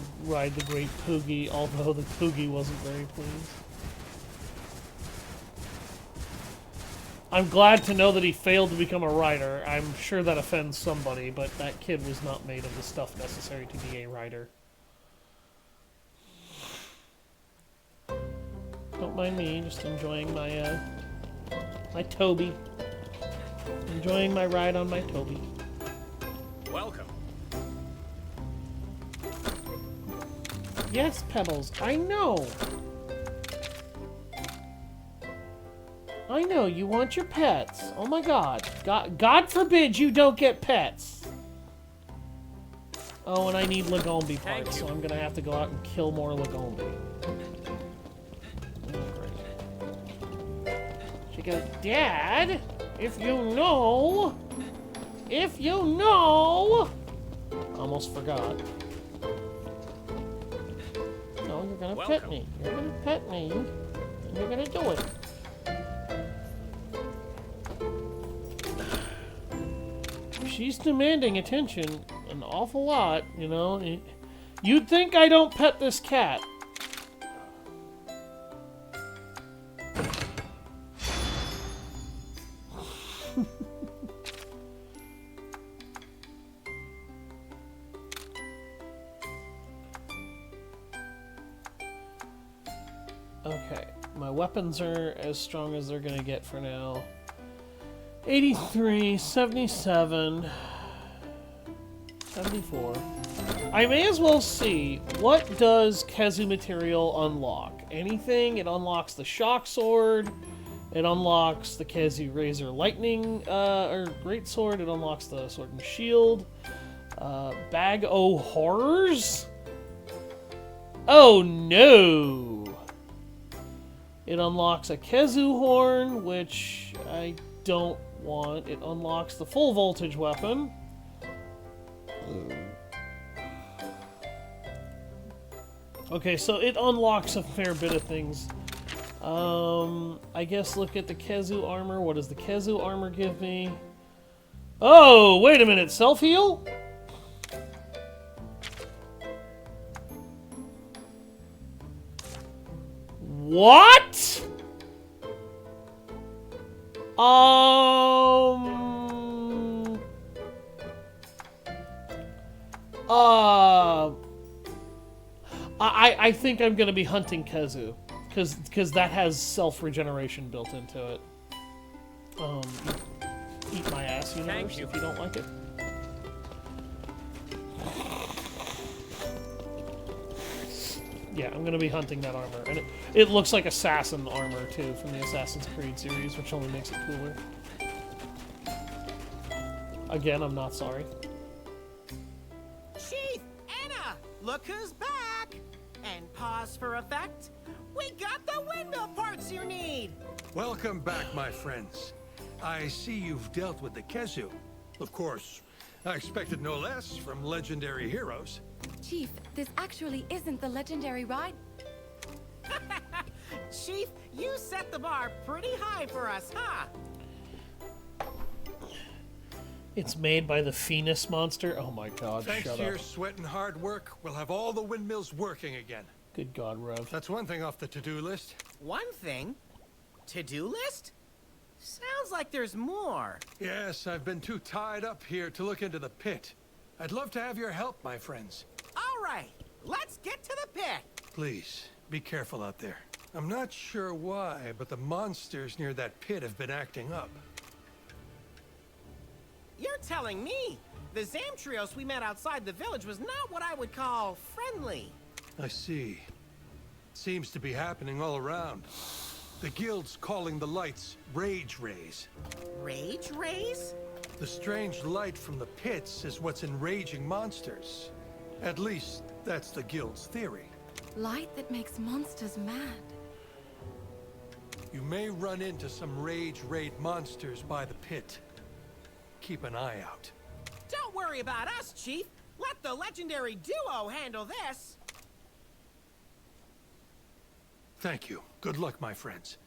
great Poogie, although the Poogie wasn't very pleased. I'm glad to know that he failed to become a writer. I'm sure that offends somebody, but that kid was not made of the stuff necessary to be a writer. Don't mind me, just enjoying my my Tobi. Enjoying my ride on my Tobi. Welcome. Yes, Pebbles, I know. I know, you want your pets. Oh my god. God forbid you don't get pets. Oh, and I need Lagombi parts, so I'm gonna have to go out and kill more Lagombi. Oh, great. She goes, Dad, if you know... Almost forgot. No, you're gonna pet me. You're gonna pet me. And you're gonna do it. She's demanding attention an awful lot, you know. You'd think I don't pet this cat. Okay, my weapons are as strong as they're gonna get for now. 83, 77, 74. I may as well see, what does Khezu material unlock? Anything? It unlocks the shock sword, it unlocks the Khezu razor lightning, or great sword, it unlocks the sword and shield, bag o' horrors? Oh no! It unlocks a Khezu horn, which I don't want. It unlocks the full voltage weapon. Okay, so it unlocks a fair bit of things. I guess look at the Khezu armor. What does the Khezu armor give me? Oh, wait a minute. Self-heal? What? I think I'm gonna be hunting Khezu, because that has self-regeneration built into it. Eat my ass, universe, if you don't like it. Yeah, I'm gonna be hunting that armor, and it looks like assassin armor too from the Assassin's Creed series, which only makes it cooler. Again, I'm not sorry. Chief Anna, look who's back! And pause for effect. We got the windmill parts you need. Welcome back, my friends. I see you've dealt with the Khezu. Of course, I expected no less from legendary heroes. Chief, this actually isn't the legendary ride. Chief, you set the bar pretty high for us, huh? It's made by the Phoenix monster. Oh my god, Thanks shut to your up. sweat and hard work, we'll have all the windmills working again. Good god, Rev. That's one thing off the to-do list. One thing? To-do list? Sounds like there's more. Yes, I've been too tied up here to look into the pit. I'd love to have your help, my friends. All right, let's get to the pit. Please, be careful out there. I'm not sure why, but the monsters near that pit have been acting up. You're telling me the Zamtrios we met outside the village was not what I would call friendly. I see. Seems to be happening all around. The guild's calling the lights Rage Rays. Rage rays? The strange light from the pits is what's enraging monsters. At least, that's the guild's theory. Light that makes monsters mad. You may run into some Rage Raid monsters by the pit. Keep an eye out. Don't worry about us, Chief. Let the legendary duo handle this. Thank you. Good luck, my friends.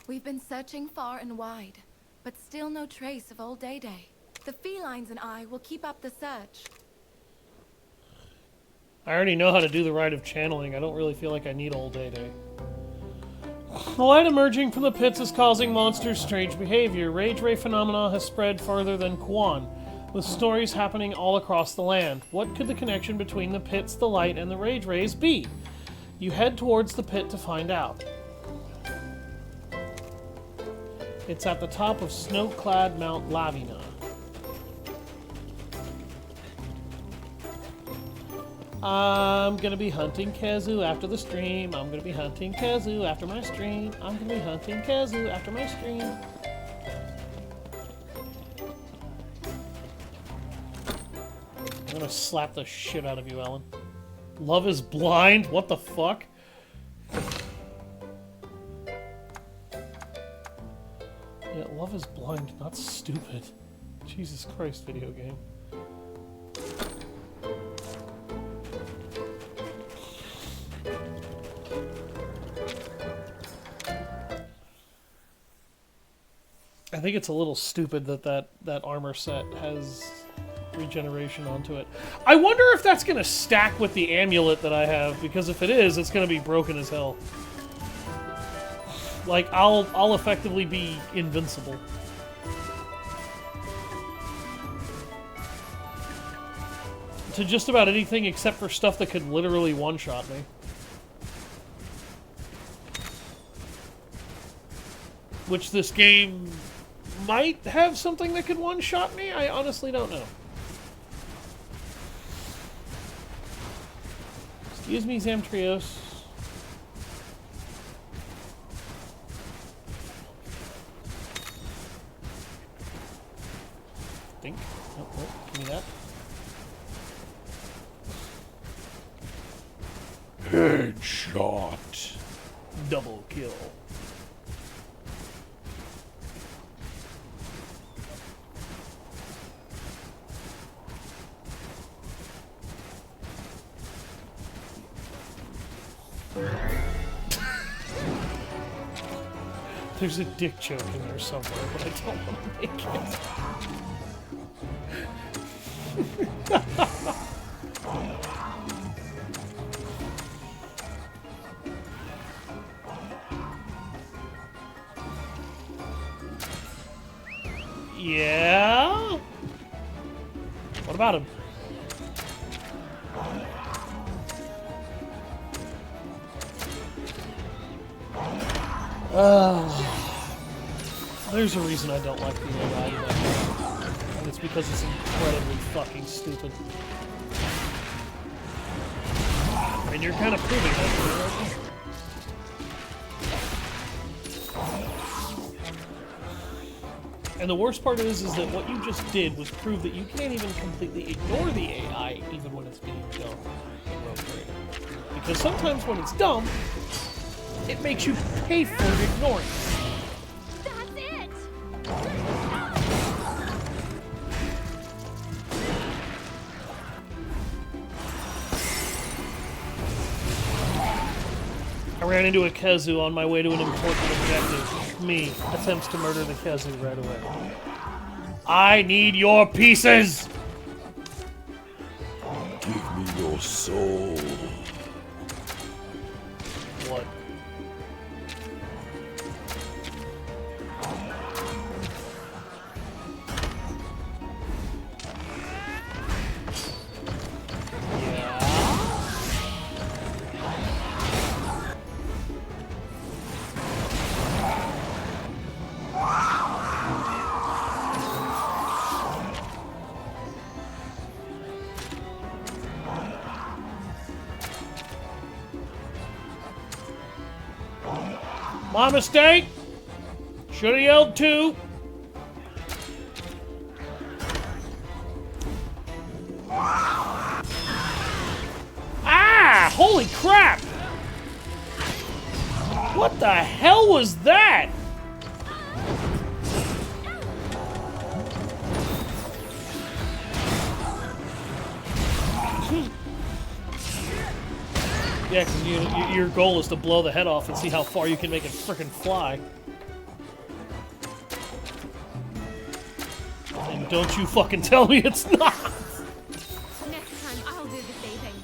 We've been searching far and wide, but still no trace of old Day-Day. The felines and I will keep up the search. I already know how to do the rite of channeling. I don't really feel like I need Old Day-Day. The light emerging from the pits is causing monsters' strange behavior. Rage Ray phenomena has spread farther than Kuan, with stories happening all across the land. What could the connection between the pits, the light, and the Rage Rays be? You head towards the pit to find out. It's at the top of snow-clad Mount Lavina. I'm gonna be hunting Khezu after the stream. I'm gonna be hunting Khezu after my stream. I'm gonna be hunting Khezu after my stream. I'm gonna slap the shit out of you, Ellen. Love is blind? What the fuck? Yeah, love is blind, not stupid. Jesus Christ, video game. I think it's a little stupid that armor set has regeneration onto it. I wonder if that's going to stack with the amulet that I have, because if it is, it's going to be broken as hell. Like, I'll effectively be invincible. To just about anything except for stuff that could literally one-shot me. Which this game might have something that could one-shot me? I honestly don't know. Excuse me, Zamtrios. Think. Oh, oh, give me that. Headshot. Double kill. There's a dick joke in there somewhere, but I don't want to make it. Yeah? What about him? There's a reason I don't like the AI in that game, and it's because it's incredibly fucking stupid. And you're kind of proving that. And the worst part is that what you just did was prove that you can't even completely ignore the AI even when it's being dumb. Because sometimes when it's dumb, it makes you pay for it ignoring it. That's it! ran into a Khezu on my way to an important objective. Me attempts to murder the Khezu right away. I need your pieces! Give me your soul. What? My mistake! Should've yelled two. Ah! Holy crap! What the hell was that? Yeah, because your goal is to blow the head off and see how far you can make it frickin' fly. And don't you fucking tell me it's not! Next time, I'll do the saving.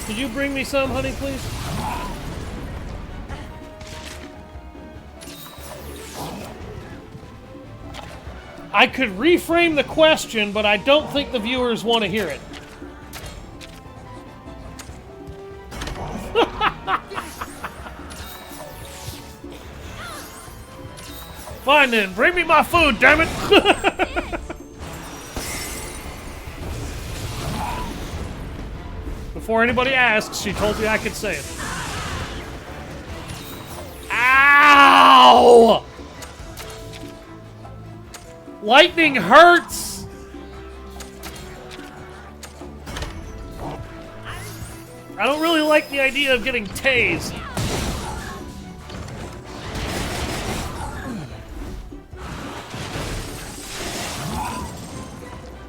Could you bring me some, honey, please? I could reframe the question, but I don't think the viewers want to hear it. Fine then, bring me my food, damn it! Before anybody asks, she told me I could say it. Ow! Lightning hurts! I don't really like the idea of getting tased.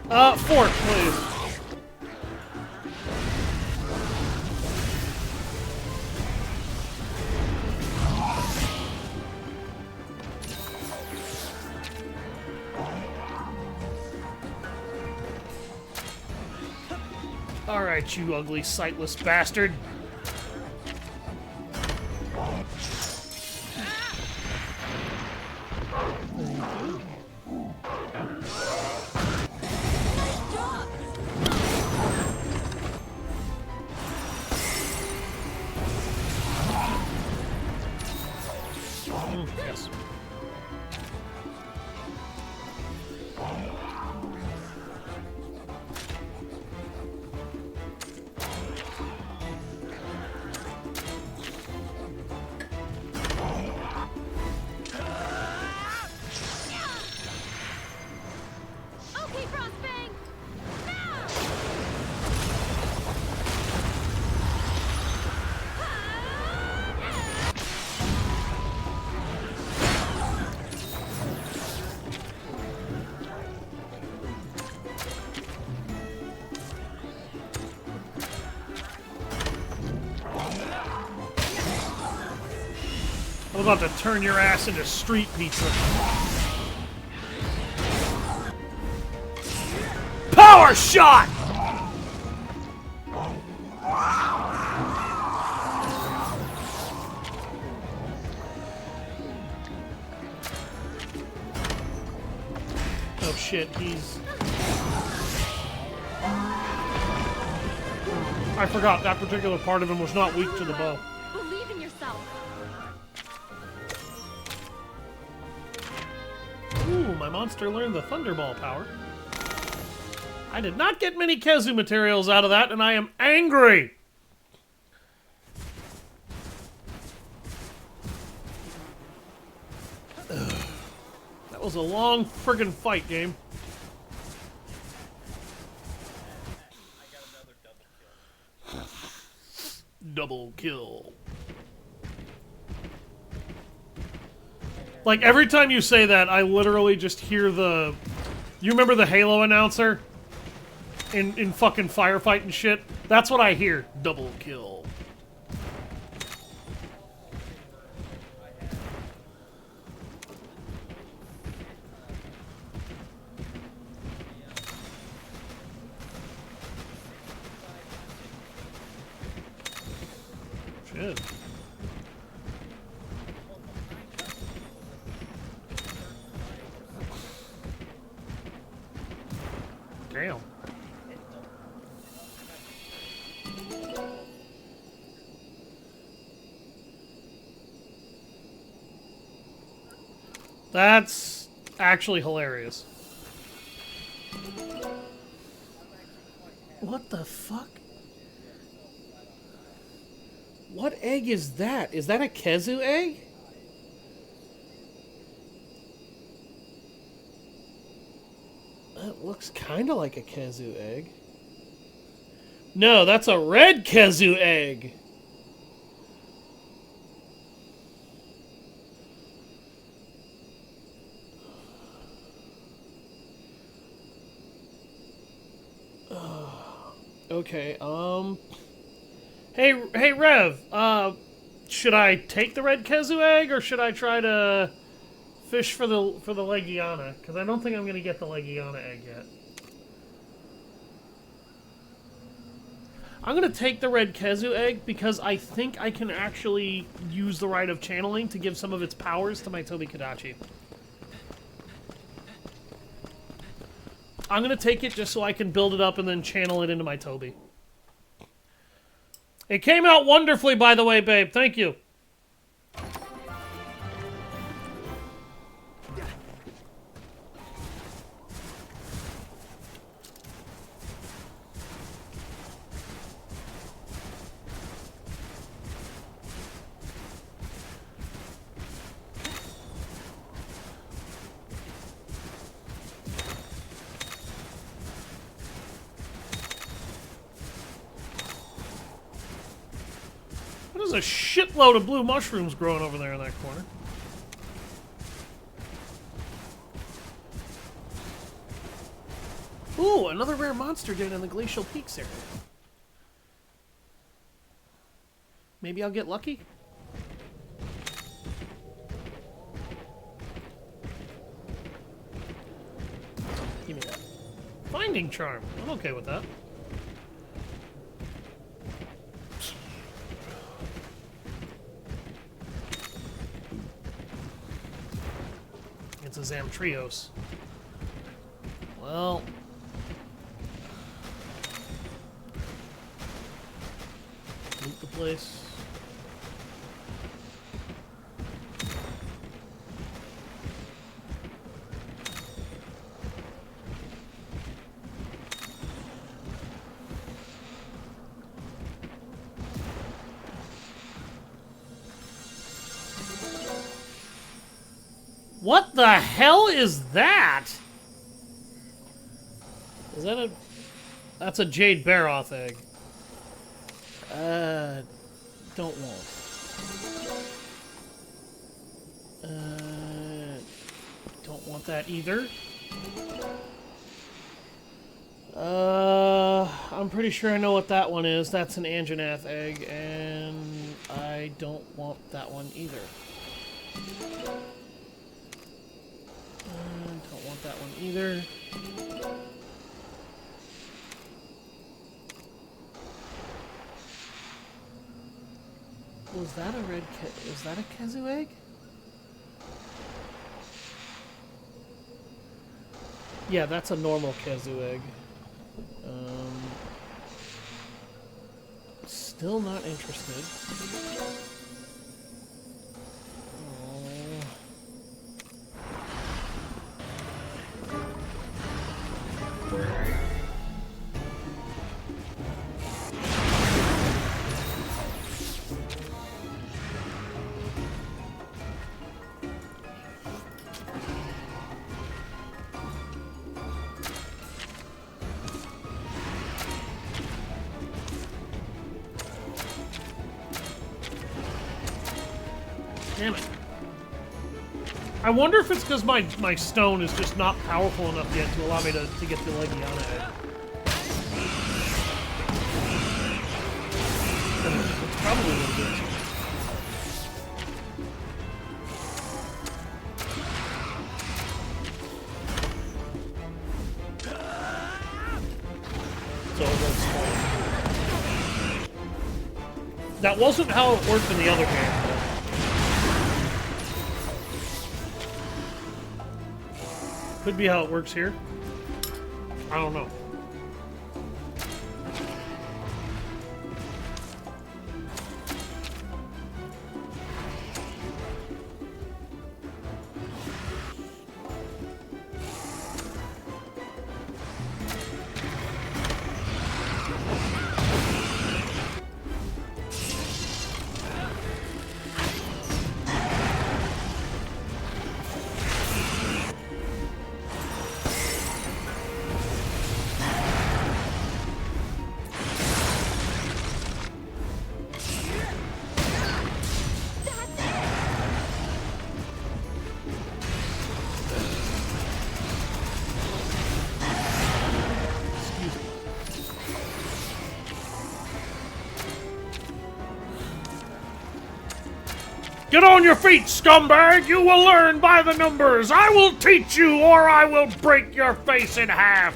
Fork, please. Alright, you ugly, sightless bastard. Yes. Okay, Frostbang! I'm about to turn your ass into street pizza. Power shot! Oh shit, he's... I forgot that particular part of him was not weak to the bow. Believe in yourself. Ooh, my monster learned the Thunderball power. I did not get many Khezu materials out of that, and I am angry! Ugh. That was a long friggin' fight, game. Double kill. Like, every time you say that, I literally just hear the... You remember the Halo announcer? In fucking firefight and shit? That's what I hear. Double kill. Shit. Damn. That's actually hilarious. What the fuck? What egg is that? Is that a Khezu egg? That looks kind of like a Khezu egg. No, that's a red Khezu egg. Okay, Hey, Rev, should I take the red Khezu egg, or should I try to fish for the Legiana? Because I don't think I'm gonna get the Legiana egg yet. I'm gonna take the red Khezu egg because I think I can actually use the Rite of Channeling to give some of its powers to my Tobi Kadachi. I'm gonna take it just so I can build it up and then channel it into my Tobi. It came out wonderfully, by the way, babe. Thank you. There's a shitload of blue mushrooms growing over there in that corner. Ooh, another rare monster den in the Glacial Peaks area. Maybe I'll get lucky? Give me that. Finding Charm. I'm okay with that. It's a Zamtrios. Well... loot the place. What the hell is that? Is that a... That's a Jade Baroth egg. Don't want. Don't want that either. I'm pretty sure I know what that one is. That's an Anjanath egg, and I don't want that one either. Don't want that one either. Was that a red is that a Khezu egg? Yeah, that's a normal Khezu egg. Still not interested. Damn it. I wonder if it's because my stone is just not powerful enough yet to allow me to get the Legiana head. It's probably what it is. So it won't spawn. That wasn't how it worked in the other game. Could be how it works here. I don't know. Get on your feet, scumbag! You will learn by the numbers! I will teach you, or I will break your face in half!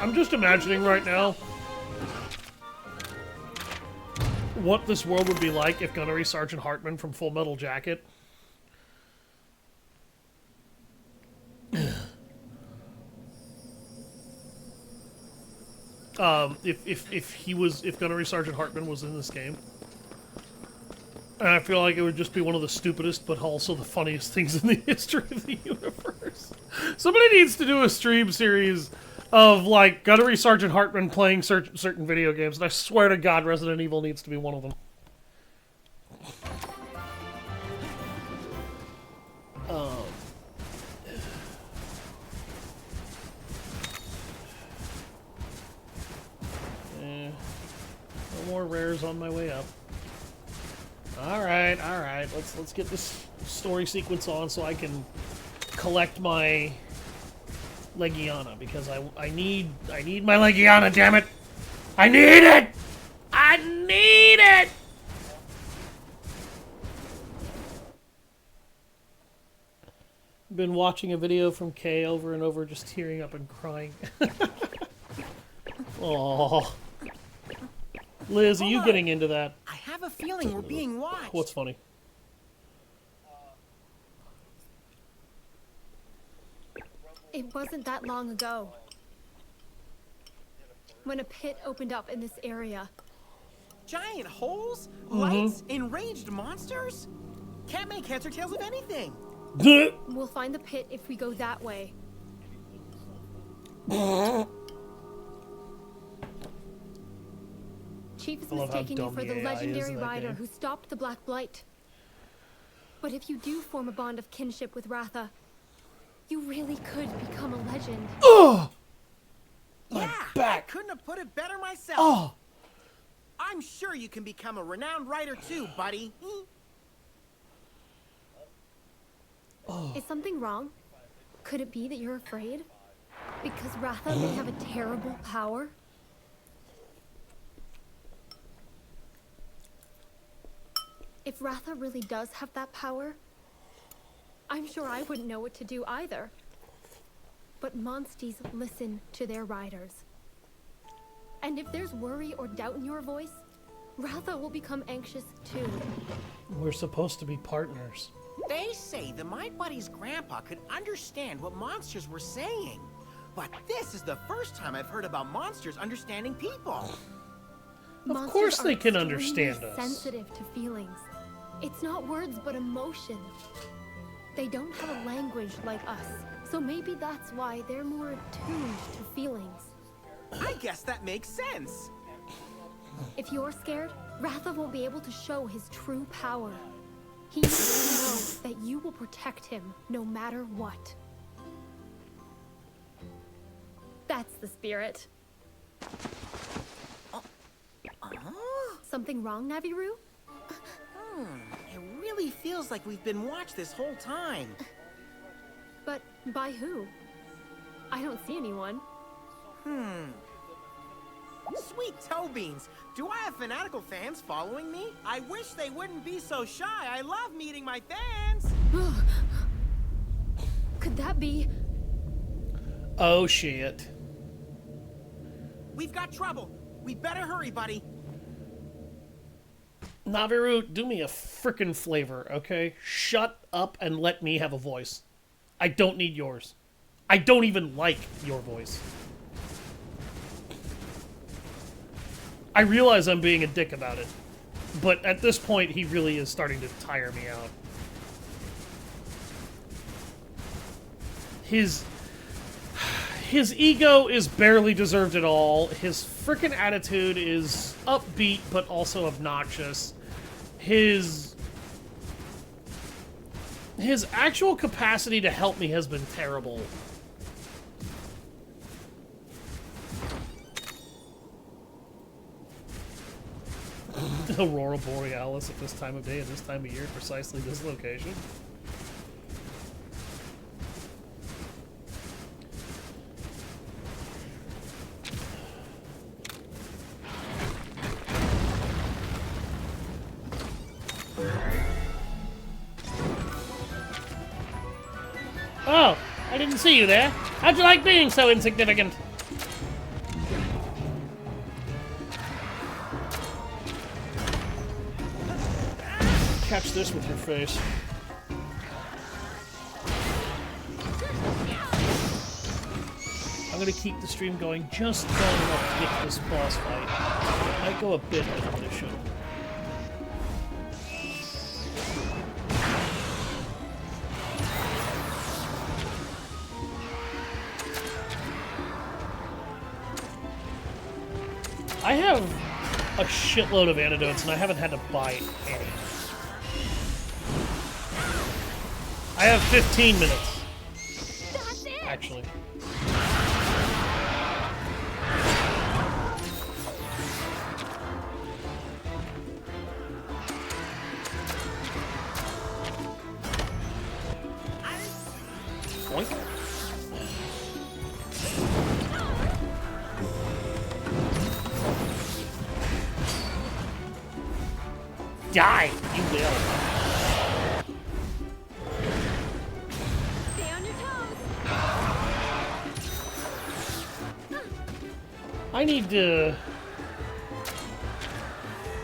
I'm just imagining right now what this world would be like if Gunnery Sergeant Hartman from Full Metal Jacket if Gunnery Sergeant Hartman was in this game. And I feel like it would just be one of the stupidest but also the funniest things in the history of the universe. Somebody needs to do a stream series of, like, Gunnery Sergeant Hartman playing certain video games, and I swear to God, Resident Evil needs to be one of them. No more rares on my way up. Alright, alright. Let's get this story sequence on so I can collect my Legiana, because I need my Legiana, damn it! I need it! I need it! Been watching a video from Kay over and over, just tearing up and crying. Aww. Liz, are you getting into that? I have a feeling we're being watched. What's funny? It wasn't that long ago when a pit opened up in this area. Giant holes? Lights? Enraged monsters? Can't make heads or tails of anything. We'll find the pit if we go that way. Chief is mistaking you for the legendary rider who stopped the Black Blight. But if you do form a bond of kinship with Ratha, you really could become a legend. Oh! Yeah, I couldn't have put it better myself. Oh! I'm sure you can become a renowned writer too, buddy. Oh. Is something wrong? Could it be that you're afraid? Because Ratha may have a terrible power? If Ratha really does have that power, I'm sure I wouldn't know what to do either. But Monsties listen to their riders. And if there's worry or doubt in your voice, Ratha will become anxious too. We're supposed to be partners. They say that my buddy's grandpa could understand what monsters were saying. But this is the first time I've heard about monsters understanding people. Of course they can understand us. Sensitive to feelings. It's not words, but emotion. They don't have a language like us, so maybe that's why they're more attuned to feelings. I guess that makes sense. If you're scared, Ratha won't be able to show his true power. He needs to know that you will protect him no matter what. That's the spirit. Something wrong, Naviru? It really feels like we've been watched this whole time. But by who? I don't see anyone. Sweet toe beans. Do I have fanatical fans following me? I wish they wouldn't be so shy. I love meeting my fans. Could that be? Oh shit. We've got trouble. We better hurry, buddy. Naviru, do me a frickin' flavor, okay? Shut up and let me have a voice. I don't need yours. I don't even like your voice. I realize I'm being a dick about it, but at this point, he really is starting to tire me out. His ego is barely deserved at all. His frickin' attitude is upbeat, but also obnoxious. His actual capacity to help me has been terrible. Aurora Borealis at this time of day, at this time of year, precisely this location. Oh, I didn't see you there. How'd you like being so insignificant? Catch this with your face. I'm gonna keep the stream going just long enough to get to this boss fight. It might go a bit over what it should. I have a shitload of antidotes and I haven't had to buy any. I have 15 minutes. That's it! Actually. Boink. Die! You will. Stay on your toes! I need to...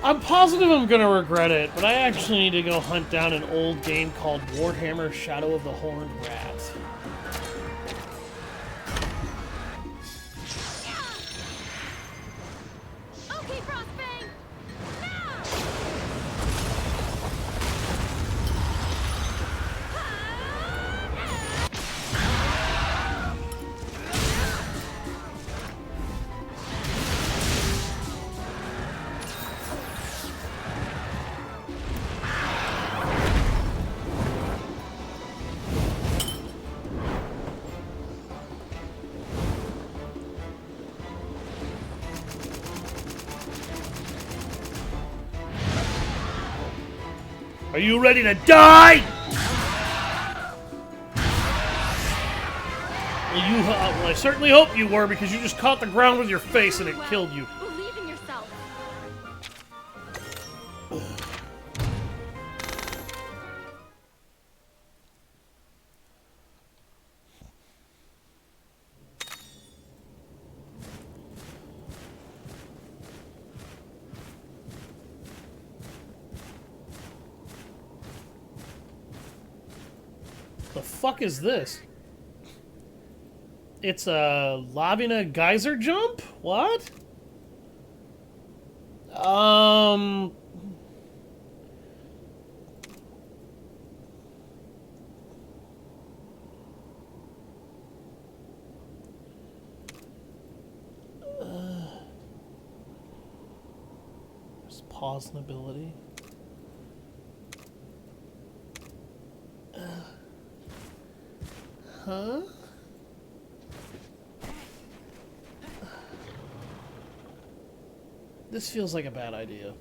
I'm positive I'm gonna regret it, but I actually need to go hunt down an old game called Warhammer Shadow of the Horned Rat. Okay, Frostbang! Are you ready to die? Well, I certainly hope you were, because you just caught the ground with your face and it killed you. Believe in yourself. The fuck is this? It's a Lavina geyser jump? What? There's pause and ability. Huh? This feels like a bad idea.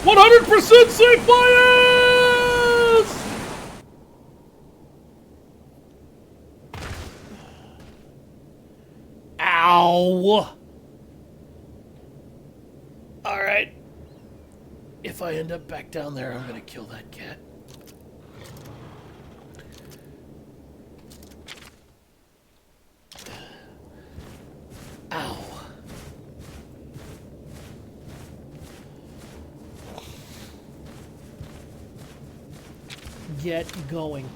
"100% safe bias!" Ow! Alright. If I end up back down there, I'm gonna kill that cat. Ow. Get going.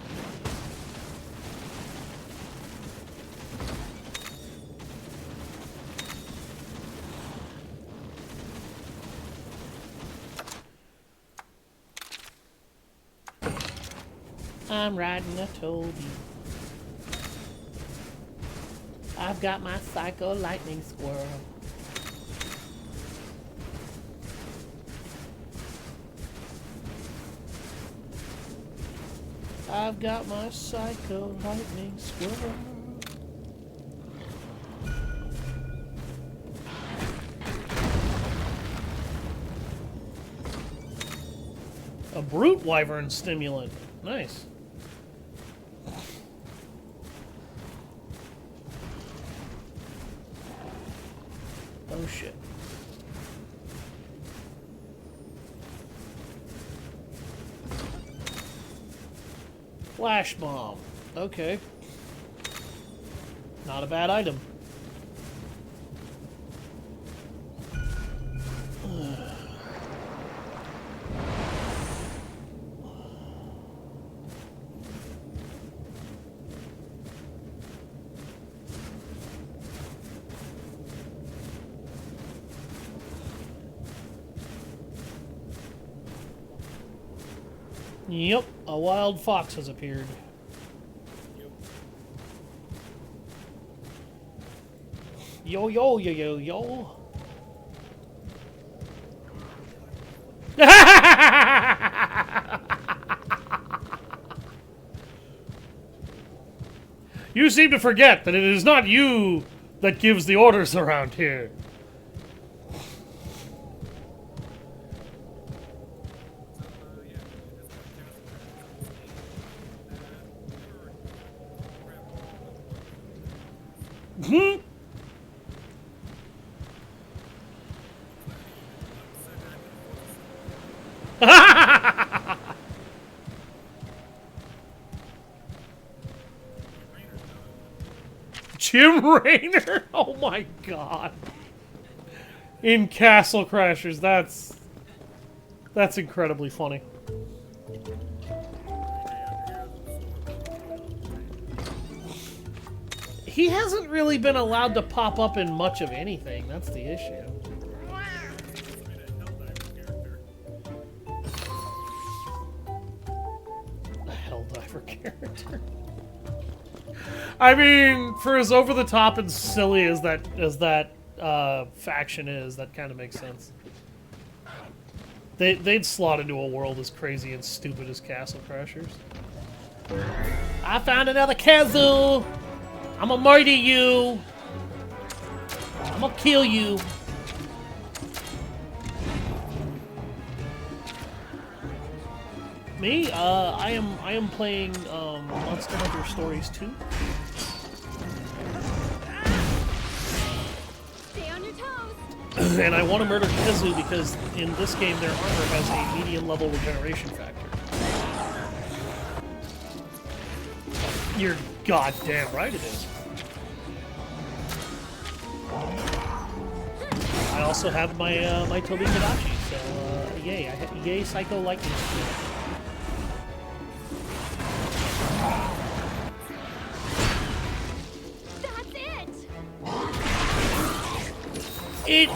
I'm riding a Tobi. I've got my psycho lightning squirrel. I've got my psycho lightning squirrel. A brute wyvern stimulant. Nice. Oh shit. Flash bomb. Okay. Not a bad item. Yep, a wild fox has appeared. Yo, yo, yo, yo, yo. You seem to forget that it is not you that gives the orders around here. Hmm? Jim Raynor? Oh my god. In Castle Crashers, that's incredibly funny. He hasn't really been allowed to pop up in much of anything. That's the issue. A Helldiver character. I mean, for as over the top and silly as that faction is, that kind of makes sense. They'd slot into a world as crazy and stupid as Castle Crashers. I found another Khezu! I'm gonna murder you! I'm gonna kill you! Me? I am playing Monster Hunter Stories 2. Stay on your toes. And I want to murder Khezu because in this game their armor has a medium level regeneration factor. You're goddamn right it is. I also have my my Tobi Kadachi, so yay! Yay, Psycho Lightning. That's it.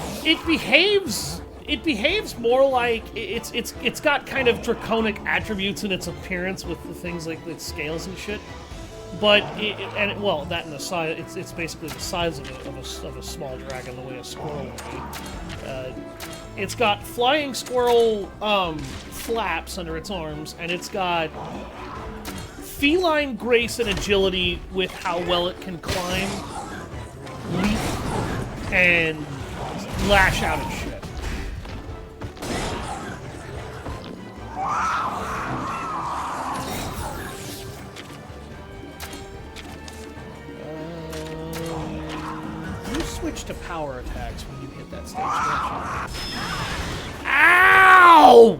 It behaves more like it's got kind of draconic attributes in its appearance with the things like the scales and shit. But well, that and the size, it's basically the size of a small dragon, the way a squirrel would be. It's got flying squirrel flaps under its arms, and it's got feline grace and agility with how well it can climb, leap, and lash out at shit. You switch to power attacks when you hit that stage, don't you? Ow!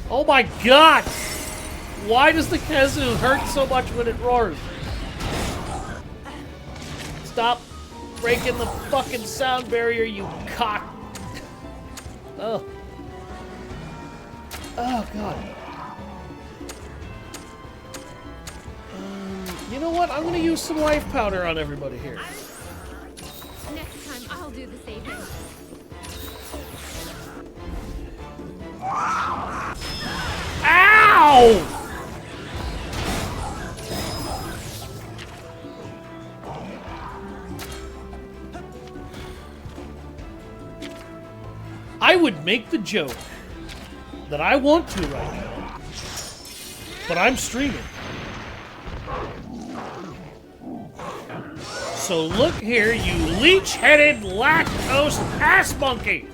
Oh my god! Why does the Khezu hurt so much when it roars? Stop breaking the fucking sound barrier, you cock! Oh. Oh god. You know what? I'm gonna use some life powder on everybody here. Next time, I'll do the saving. Ow! I would make the joke that I want to right now, but I'm streaming. So look here, you leech-headed, lactose ass monkey!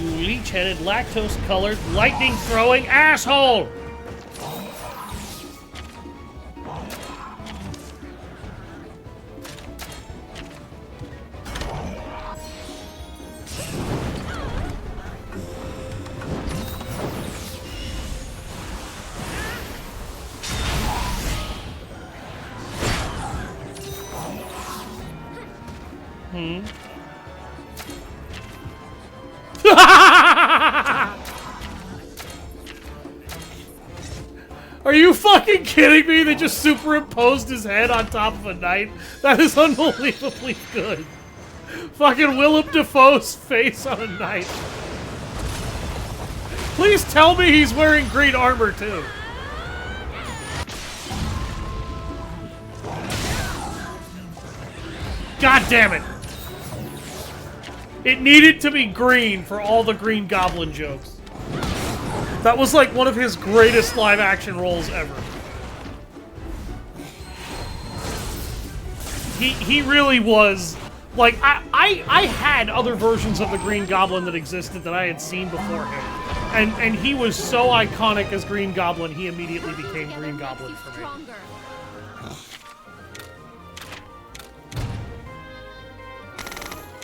You leech-headed, lactose-colored, lightning-throwing asshole! Are you fucking kidding me? They just superimposed his head on top of a knight? That is unbelievably good. Fucking Willem Dafoe's face on a knight. Please tell me he's wearing green armor too. God damn it. It needed to be green for all the Green Goblin jokes. That was like one of his greatest live action roles ever. He really was, like, I had other versions of the Green Goblin that existed that I had seen beforehand. And he was so iconic as Green Goblin, he immediately became Green Goblin for me.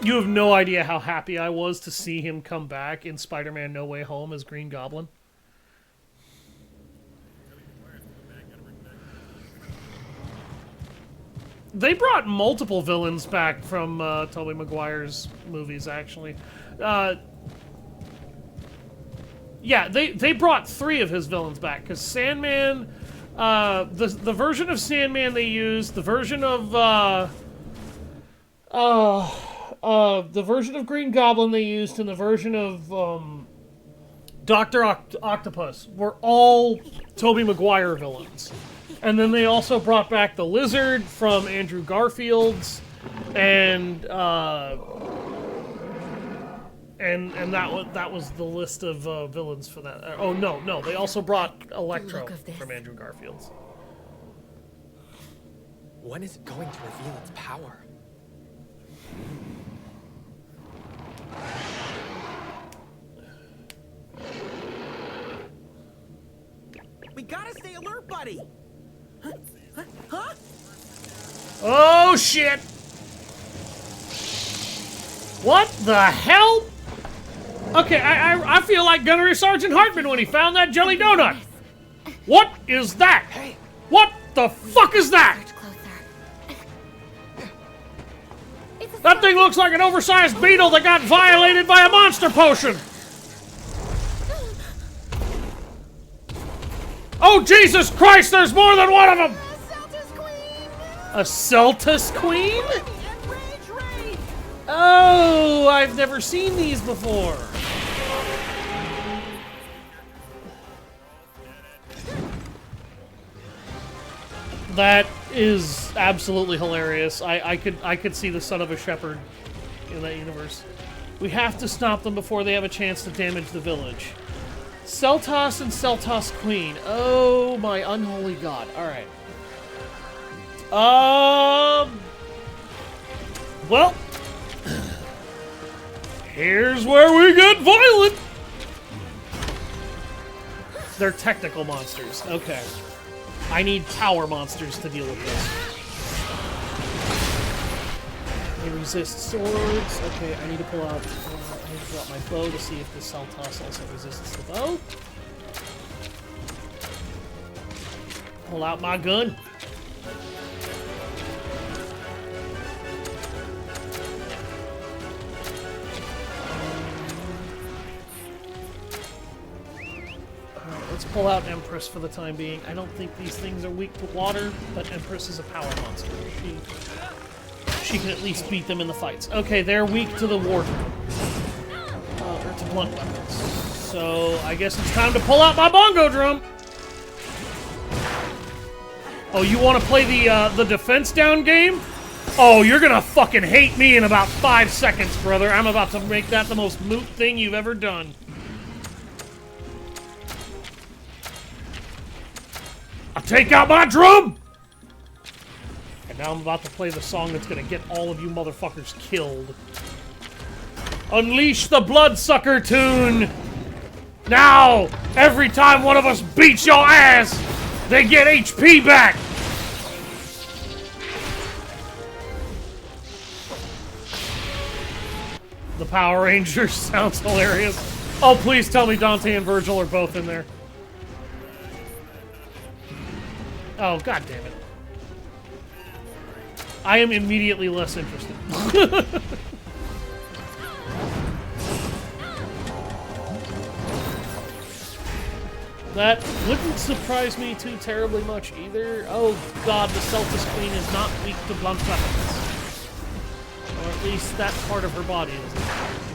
You have no idea how happy I was to see him come back in Spider-Man No Way Home as Green Goblin. They brought multiple villains back from Tobi Maguire's movies, actually. Yeah, they brought 3 of his villains back, because Sandman, the version of Sandman they used, the version of Green Goblin they used, and the version of Dr. Octopus were all Tobi Maguire villains. And then they also brought back the Lizard from Andrew Garfield's, and that was the list of villains for that. Oh no, they also brought Electro from Andrew Garfield's. When is it going to reveal its power? We gotta stay alert, buddy. Huh? Oh shit! What the hell? Okay, I feel like Gunnery Sergeant Hartman when he found that jelly donut. What is that? What the fuck is that? That thing looks like an oversized beetle that got violated by a monster potion. Oh, Jesus Christ, there's more than one of them! A Celtus Queen? Oh, I've never seen these before. That is absolutely hilarious. I could see the son of a shepherd in that universe. We have to stop them before they have a chance to damage the village. Seltos and Seltos Queen. Oh my unholy god. Alright. Well, here's where we get violent. They're technical monsters. Okay. I need power monsters to deal with this. They resist swords. Okay, I need to pull out. I need to pull out my bow to see if the Seltos also resists the bow. Pull out my gun. Let's pull out Empress for the time being. I don't think these things are weak to water, but Empress is a power monster. She can at least beat them in the fights. Okay, they're weak to the water. Or to blunt weapons. So, I guess it's time to pull out my bongo drum! Oh, you want to play the defense down game? Oh, you're gonna fucking hate me in about 5 seconds, brother. I'm about to make that the most moot thing you've ever done. Take out my drum! And now I'm about to play the song that's gonna get all of you motherfuckers killed. Unleash the Bloodsucker tune! Now, every time one of us beats your ass, they get HP back! The Power Rangers sounds hilarious. Oh, please tell me Dante and Virgil are both in there. Oh, god damn it. I am immediately less interested. That wouldn't surprise me too terribly much either. Oh god, the Seltos Queen is not weak to blunt weapons. Or at least that part of her body isn't.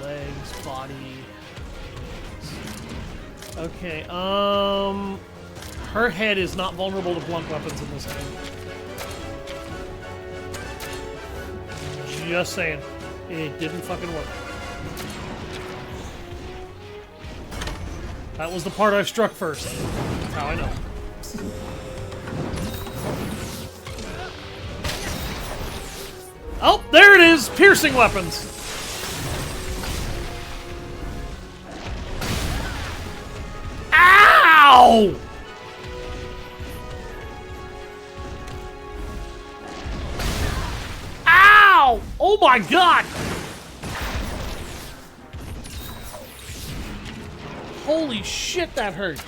Legs, body. Okay, her head is not vulnerable to blunt weapons in this game. Just saying. It didn't fucking work. That was the part I struck first. That's how I know. Oh, there it is! Piercing weapons! Ow! Ow! Oh my god! Holy shit, that hurt.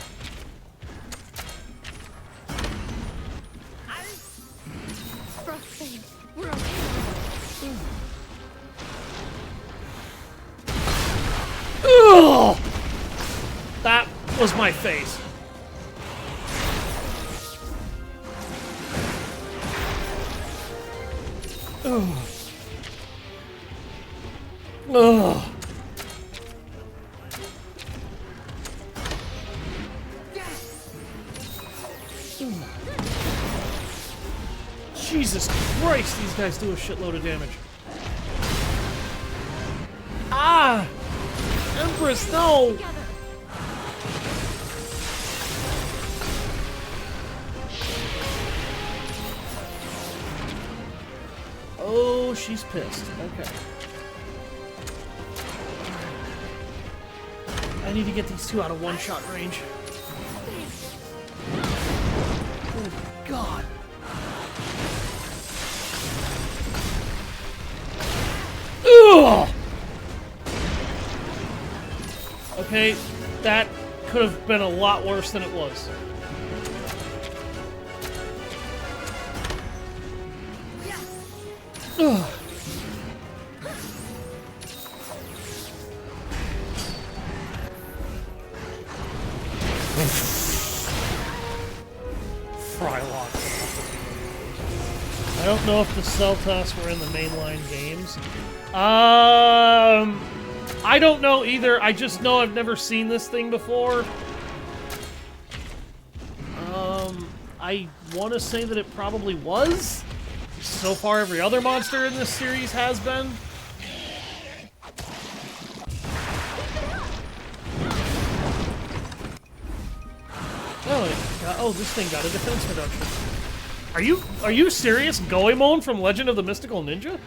Frostbane, we're okay. Ugh! That was my face. Ugh. Ugh. Jesus Christ, these guys do a shitload of damage. Ah! Empress, no! Oh, she's pissed. Okay. I need to get these two out of one-shot range. Oh, God. Ugh! Okay, that could have been a lot worse than it was. Ugh. Frylock. I don't know if the cell tasks were in the mainline games. I don't know either. I just know I've never seen this thing before. I want to say that it probably was. So far, every other monster in this series has been. Oh, this thing got a defense reduction. Are you serious? Goemon from Legend of the Mystical Ninja?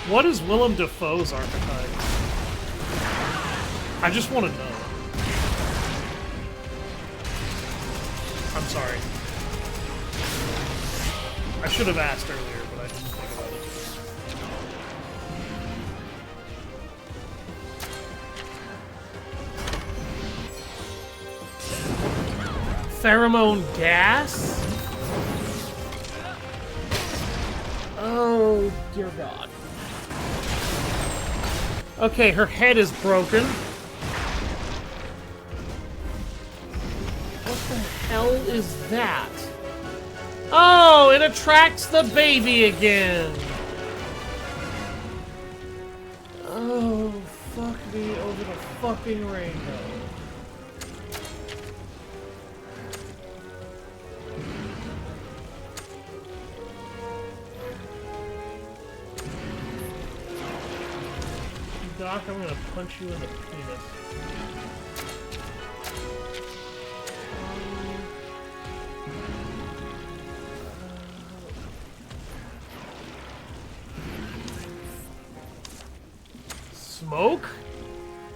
What is Willem Dafoe's archetype? I just want to know. I'm sorry. I should have asked earlier, but I didn't think about it. Pheromone gas? Oh, dear God. Okay, her head is broken. What the hell is that? Oh, it attracts the baby again. Oh, fuck me over the fucking rainbow. Doc, I'm gonna punch you in the penis. Smoke?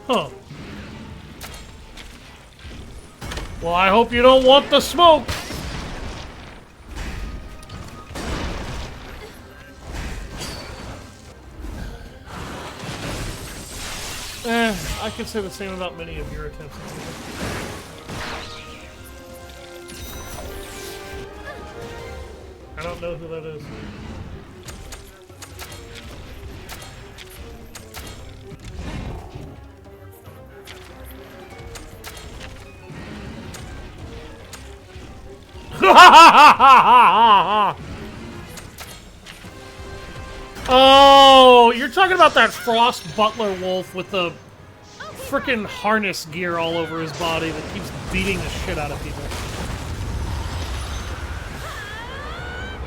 Huh. Well, I hope you don't want the smoke! I could say the same about many of your attempts at it. I don't know who that is. Oh, you're talking about that Frost Butler wolf with the frickin' harness gear all over his body that keeps beating the shit out of people.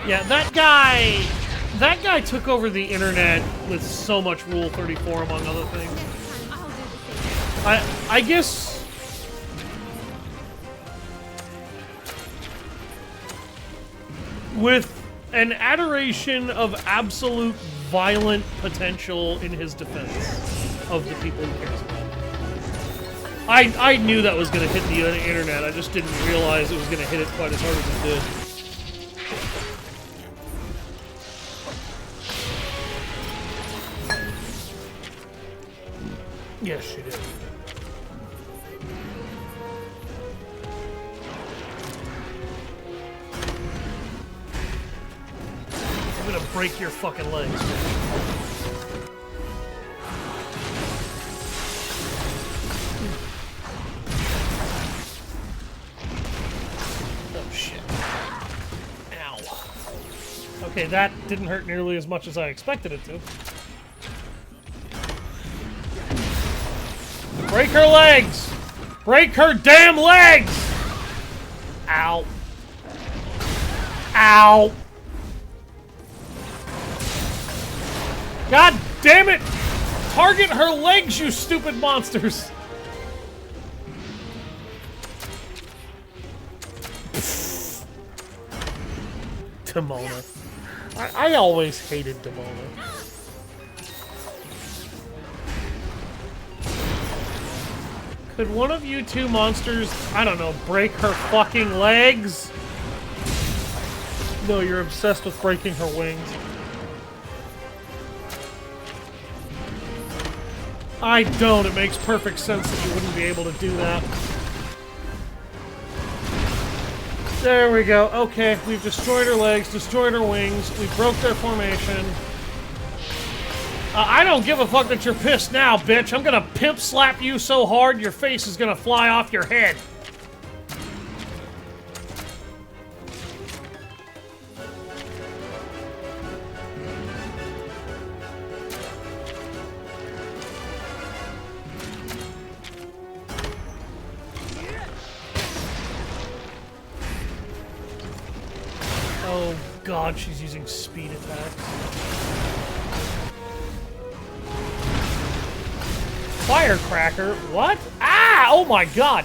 Yeah, that guy took over the internet with so much Rule 34, among other things. I guess with an adoration of absolute violent potential in his defense of the people he cares about. I knew that was going to hit the internet, I just didn't realize it was going to hit it quite as hard as it did. Yes, she did. I'm gonna break your fucking legs. Oh shit. Ow. Okay, that didn't hurt nearly as much as I expected it to. Break her legs! Break her damn legs! Ow. Ow. God damn it! Target her legs, you stupid monsters! Demona. I always hated Demona. Could one of you two monsters, I don't know, break her fucking legs? No, you're obsessed with breaking her wings. I don't. It makes perfect sense that you wouldn't be able to do that. There we go. Okay, we've destroyed her legs, destroyed her wings, we broke their formation. I don't give a fuck that you're pissed now, bitch. I'm gonna pimp slap you so hard your face is gonna fly off your head. Oh god, she's using speed attacks. Firecracker? What? Ah! Oh my god!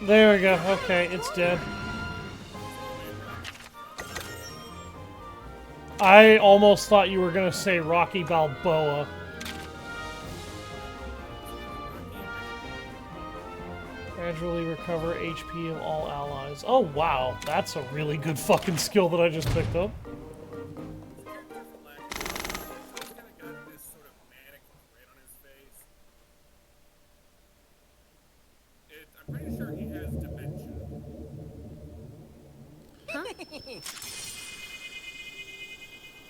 There we go. Okay, it's dead. I almost thought you were gonna say Rocky Balboa. Gradually recover HP of all allies. Oh wow, that's a really good fucking skill that I just picked up. I'm pretty sure he has dementia.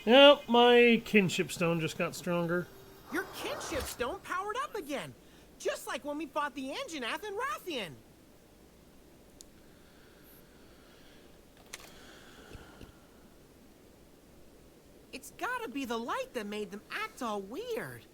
Yep, my kinship stone just got stronger. Your kinship stone powered up again, just like when we fought the Engineath and Rathian. It's gotta be the light that made them act all weird.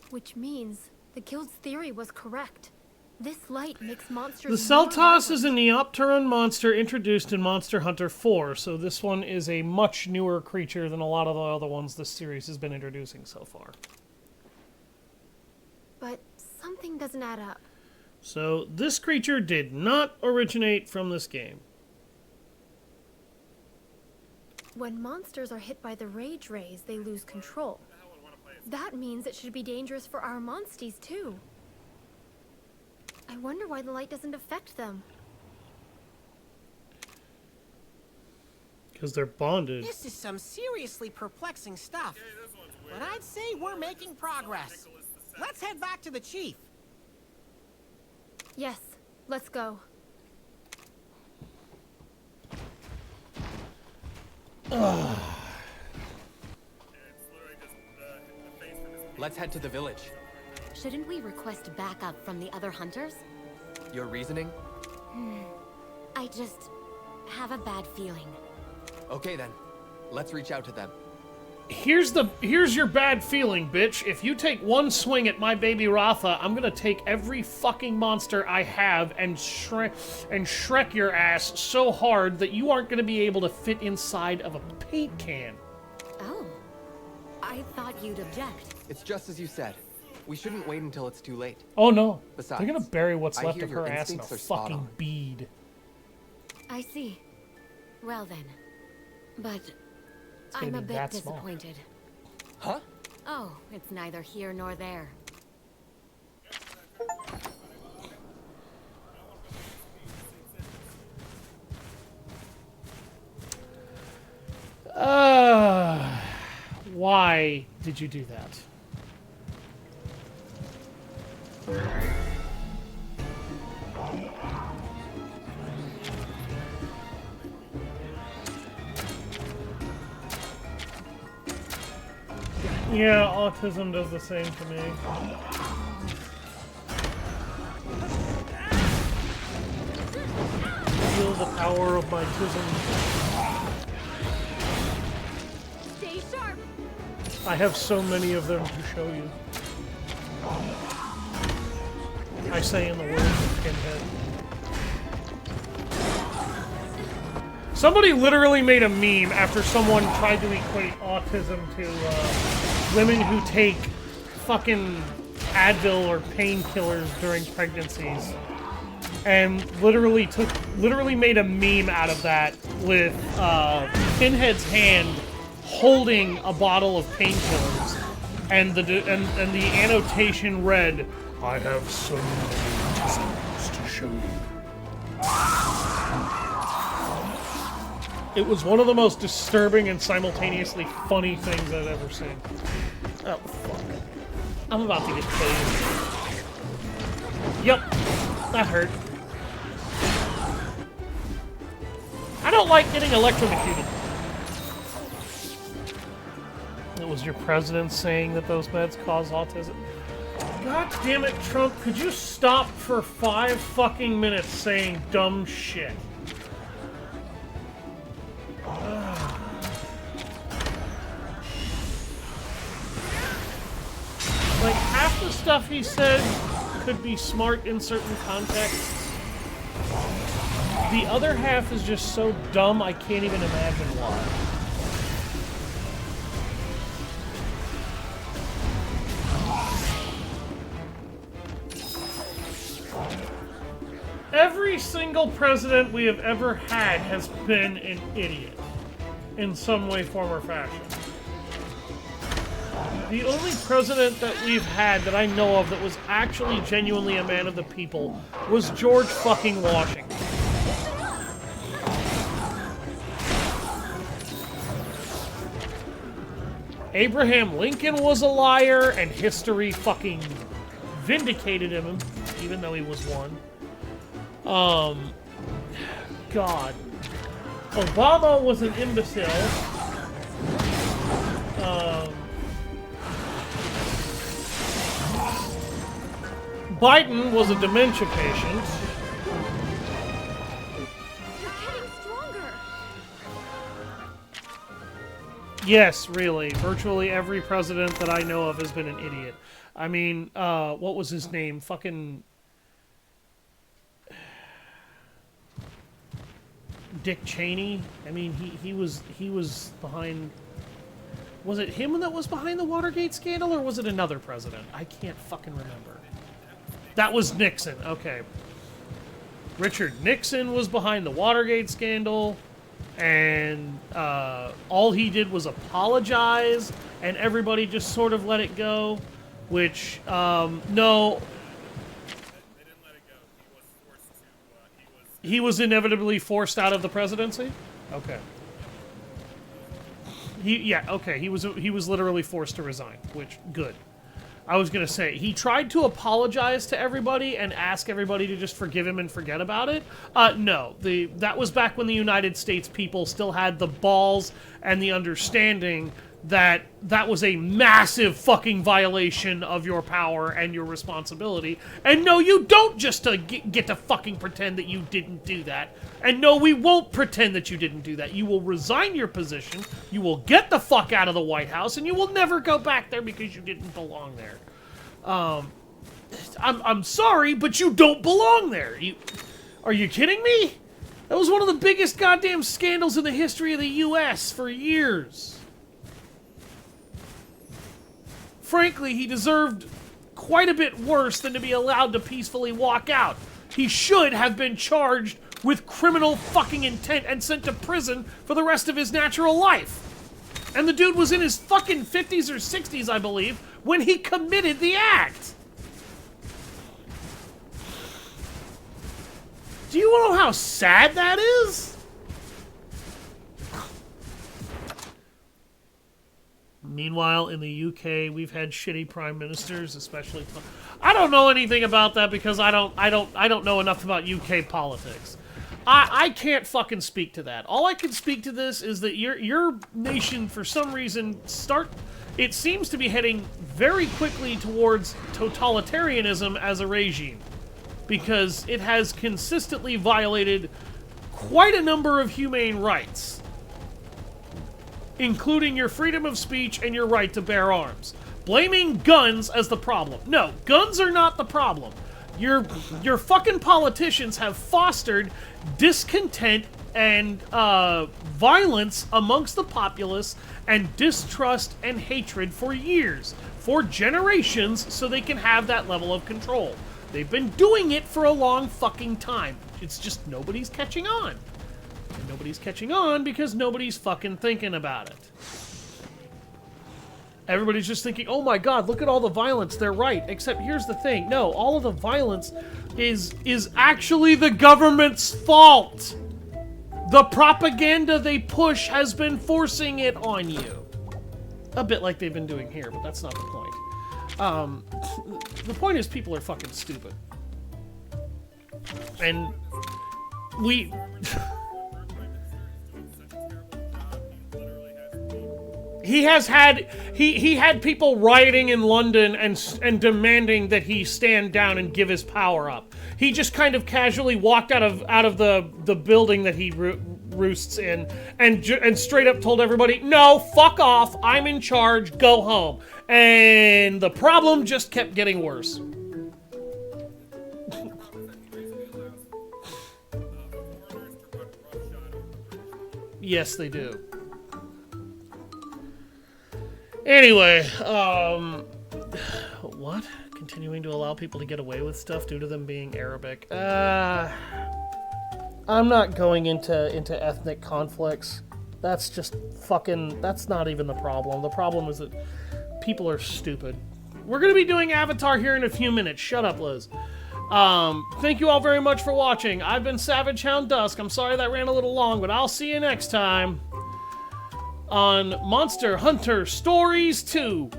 Which means the guild's theory was correct. This light makes monsters. The Seltos is a Neopteron monster introduced in Monster Hunter 4, so this one is a much newer creature than a lot of the other ones this series has been introducing so far. But something doesn't add up. So this creature did not originate from this game. When monsters are hit by the rage rays, they lose control. That means it should be dangerous for our monsties too. I wonder why the light doesn't affect them. Because they're bonded. This is some seriously perplexing stuff. But I'd say we're making progress. Let's head back to the chief. Yes, let's go. Let's head to the village. Shouldn't we request backup from the other hunters? Your reasoning? I just have a bad feeling. Okay then. Let's reach out to them. Here's your bad feeling, bitch. If you take one swing at my baby Ratha, I'm gonna take every fucking monster I have and Shrek your ass so hard that you aren't gonna be able to fit inside of a paint can. Oh. I thought you'd object. It's just as you said. We shouldn't wait until it's too late. Oh no. Besides, they're gonna bury what's I left hear of your her ass in a instincts are spot fucking on. bead. I see. Well then. But gonna I'm a be bit that small. disappointed. Huh? Oh, it's neither here nor there. Why did you do that? Yeah, autism does the same to me. Feel the power of my tism. Stay sharp. I have so many of them to show you. I say in the words of Pinhead. Somebody literally made a meme after someone tried to equate autism to women who take fucking Advil or painkillers during pregnancies. And literally made a meme out of that with Pinhead's hand holding a bottle of painkillers and the annotation read, "I have so many tisms to show you." It was one of the most disturbing and simultaneously funny things I've ever seen. Oh, fuck. I'm about to get tased. Yep, that hurt. I don't like getting electrocuted. It was your president saying that those meds cause autism. God damn it, Trump, could you stop for 5 fucking minutes saying dumb shit? Like, half the stuff he said could be smart in certain contexts. The other half is just so dumb, I can't even imagine why. Every single president we have ever had has been an idiot. In some way, form, or fashion. The only president that we've had that I know of that was actually genuinely a man of the people was George fucking Washington. Abraham Lincoln was a liar, and history fucking vindicated him, even though he was one. God. Obama was an imbecile. Biden was a dementia patient. You're getting stronger. Yes, really. Virtually every president that I know of has been an idiot. I mean, what was his name? Fucking Dick Cheney. I mean, he was behind. Was it him that was behind the Watergate scandal, or was it another president? I can't fucking remember. That was Nixon. Okay. Richard Nixon was behind the Watergate scandal, and all he did was apologize, and everybody just sort of let it go. Which, no. He was inevitably forced out of the presidency? Okay. He was literally forced to resign, which, good. I was gonna say, he tried to apologize to everybody and ask everybody to just forgive him and forget about it. No. That was back when the United States people still had the balls and the understanding that that was a massive fucking violation of your power and your responsibility. And no, you don't just get to fucking pretend that you didn't do that. And no, we won't pretend that you didn't do that. You will resign your position, you will get the fuck out of the White House, and you will never go back there because you didn't belong there. I'm sorry, but you don't belong there. Are you kidding me? That was one of the biggest goddamn scandals in the history of the U.S. for years. Frankly, he deserved quite a bit worse than to be allowed to peacefully walk out. He should have been charged with criminal fucking intent and sent to prison for the rest of his natural life. And the dude was in his fucking 50s or 60s, I believe, when he committed the act. Do you know how sad that is? Meanwhile, in the UK, we've had shitty prime ministers, especially. I don't know anything about that because I don't know enough about UK politics. I can't fucking speak to that. All I can speak to this is that your nation, for some reason, it seems to be heading very quickly towards totalitarianism as a regime, because it has consistently violated quite a number of humane rights, including your freedom of speech and your right to bear arms. Blaming guns as the problem. No, guns are not the problem. Your fucking politicians have fostered discontent and violence amongst the populace and distrust and hatred for years, for generations, so they can have that level of control. They've been doing it for a long fucking time. It's just nobody's catching on. And nobody's catching on because nobody's fucking thinking about it. Everybody's just thinking, oh my god, look at all the violence, they're right. Except here's the thing, no, all of the violence is actually the government's fault. The propaganda they push has been forcing it on you. A bit like they've been doing here, but that's not the point. The point is people are fucking stupid. And we... He had people rioting in London and demanding that he stand down and give his power up. He just kind of casually walked out of the building that he roosts in and straight up told everybody, "No, fuck off. I'm in charge. Go home." And the problem just kept getting worse. Yes, they do. Anyway, what? Continuing to allow people to get away with stuff due to them being Arabic. I'm not going into ethnic conflicts. That's just fucking, that's not even the problem. The problem is that people are stupid. We're gonna be doing Avatar here in a few minutes. Shut up, Liz. Thank you all very much for watching. I've been Savage Hound Dusk. I'm sorry that ran a little long, but I'll see you next time on Monster Hunter Stories 2.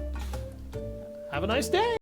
Have a nice day.